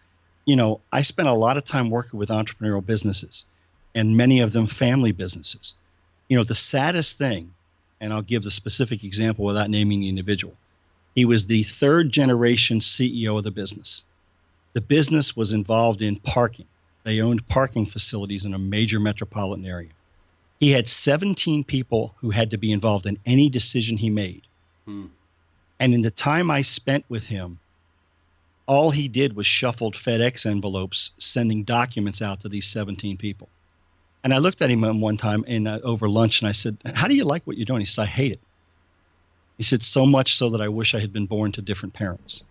I spent a lot of time working with entrepreneurial businesses and many of them family businesses. The saddest thing, and I'll give the specific example without naming the individual. He was the third generation CEO of the business. The business was involved in parking. They owned parking facilities in a major metropolitan area. He had 17 people who had to be involved in any decision he made. And in the time I spent with him, all he did was shuffled FedEx envelopes, sending documents out to these 17 people. And I looked at him one time over lunch and I said, how do you like what you're doing? He said, I hate it. He said, so much so that I wish I had been born to different parents.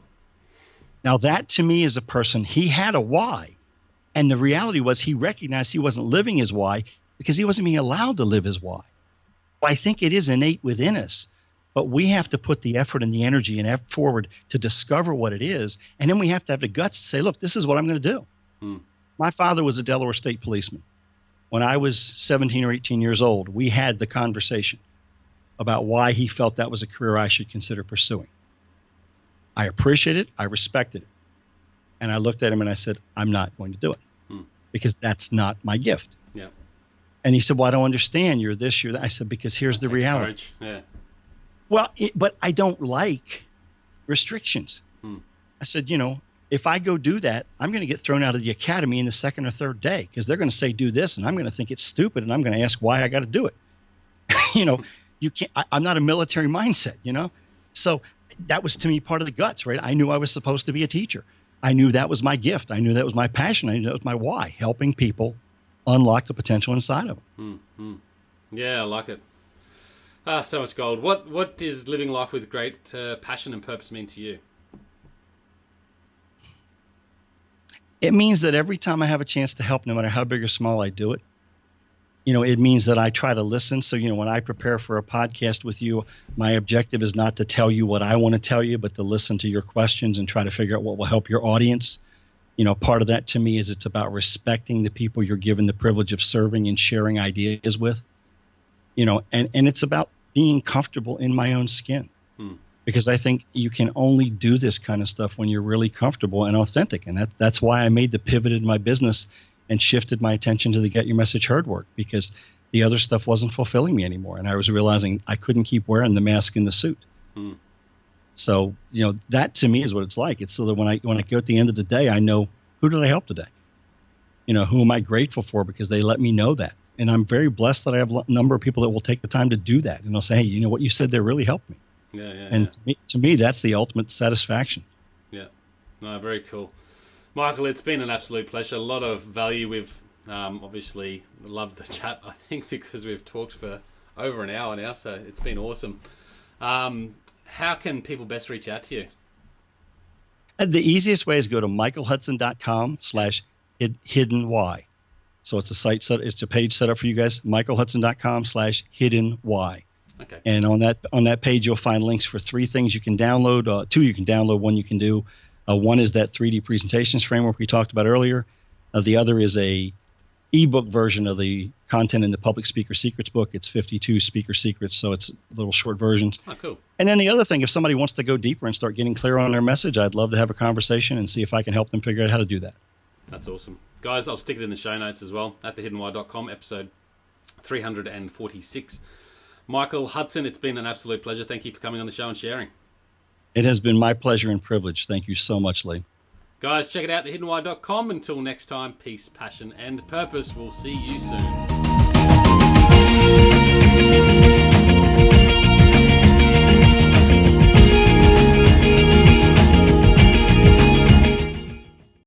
Now that to me is a person, he had a why. And the reality was he recognized he wasn't living his why because he wasn't being allowed to live his why. I think it is innate within us, but we have to put the effort and the energy and effort forward to discover what it is. And then we have to have the guts to say, look, this is what I'm going to do. My father was a Delaware State policeman. When I was 17 or 18 years old, we had the conversation about why he felt that was a career I should consider pursuing. I appreciated it. I respected it. And I looked at him and I said, I'm not going to do it because that's not my gift. Yeah. And he said, well, I don't understand. You're this, you're that. I said, because here's the reality. Courage. Yeah. Well, but I don't like restrictions. I said, if I go do that, I'm going to get thrown out of the academy in the second or third day because they're going to say do this and I'm going to think it's stupid and I'm going to ask why I got to do it. You can't. I'm not a military mindset, So that was to me part of the guts, right? I knew I was supposed to be a teacher. I knew that was my gift. I knew that was my passion. I knew that was my why, helping people unlock the potential inside of them. Yeah, I like it. So much gold. What does living life with great passion and purpose mean to you? It means that every time I have a chance to help, no matter how big or small, I do it. It means that I try to listen. So, when I prepare for a podcast with you, my objective is not to tell you what I want to tell you, but to listen to your questions and try to figure out what will help your audience. Part of that to me is it's about respecting the people you're given the privilege of serving and sharing ideas with, and it's about being comfortable in my own skin. Because I think you can only do this kind of stuff when you're really comfortable and authentic. And that's why I made the pivot in my business and shifted my attention to the Get Your Message Heard work, because the other stuff wasn't fulfilling me anymore. And I was realizing I couldn't keep wearing the mask and the suit. So, that to me is what it's like. It's so that when I go at the end of the day, I know, who did I help today? Who am I grateful for because they let me know that. And I'm very blessed that I have a number of people that will take the time to do that. And they'll say, hey, what you said there really helped me. To me, that's the ultimate satisfaction. Yeah. No, very cool. Michael, it's been an absolute pleasure. A lot of value. We've obviously loved the chat, I think, because we've talked for over an hour now. So it's been awesome. How can people best reach out to you? And the easiest way is go to michaelhudson.com/hiddenwhy. So it's a page set up for you guys, michaelhudson.com/hiddenwhy. Okay. And on that page, you'll find links for 3 things you can download. 2 you can download, 1 you can do. One is that 3D presentations framework we talked about earlier. The other is a ebook version of the content in the Public Speaker Secrets book. It's 52 speaker secrets, so it's little short versions. Oh, cool. And then the other thing, if somebody wants to go deeper and start getting clear on their message, I'd love to have a conversation and see if I can help them figure out how to do that. That's awesome. Guys, I'll stick it in the show notes as well, at thehiddenwhy.com, episode 346. Michael Hudson, it's been an absolute pleasure. Thank you for coming on the show and sharing. It has been my pleasure and privilege. Thank you so much, Lee. Guys, check it out, thehiddenwhy.com. Until next time, peace, passion, and purpose. We'll see you soon.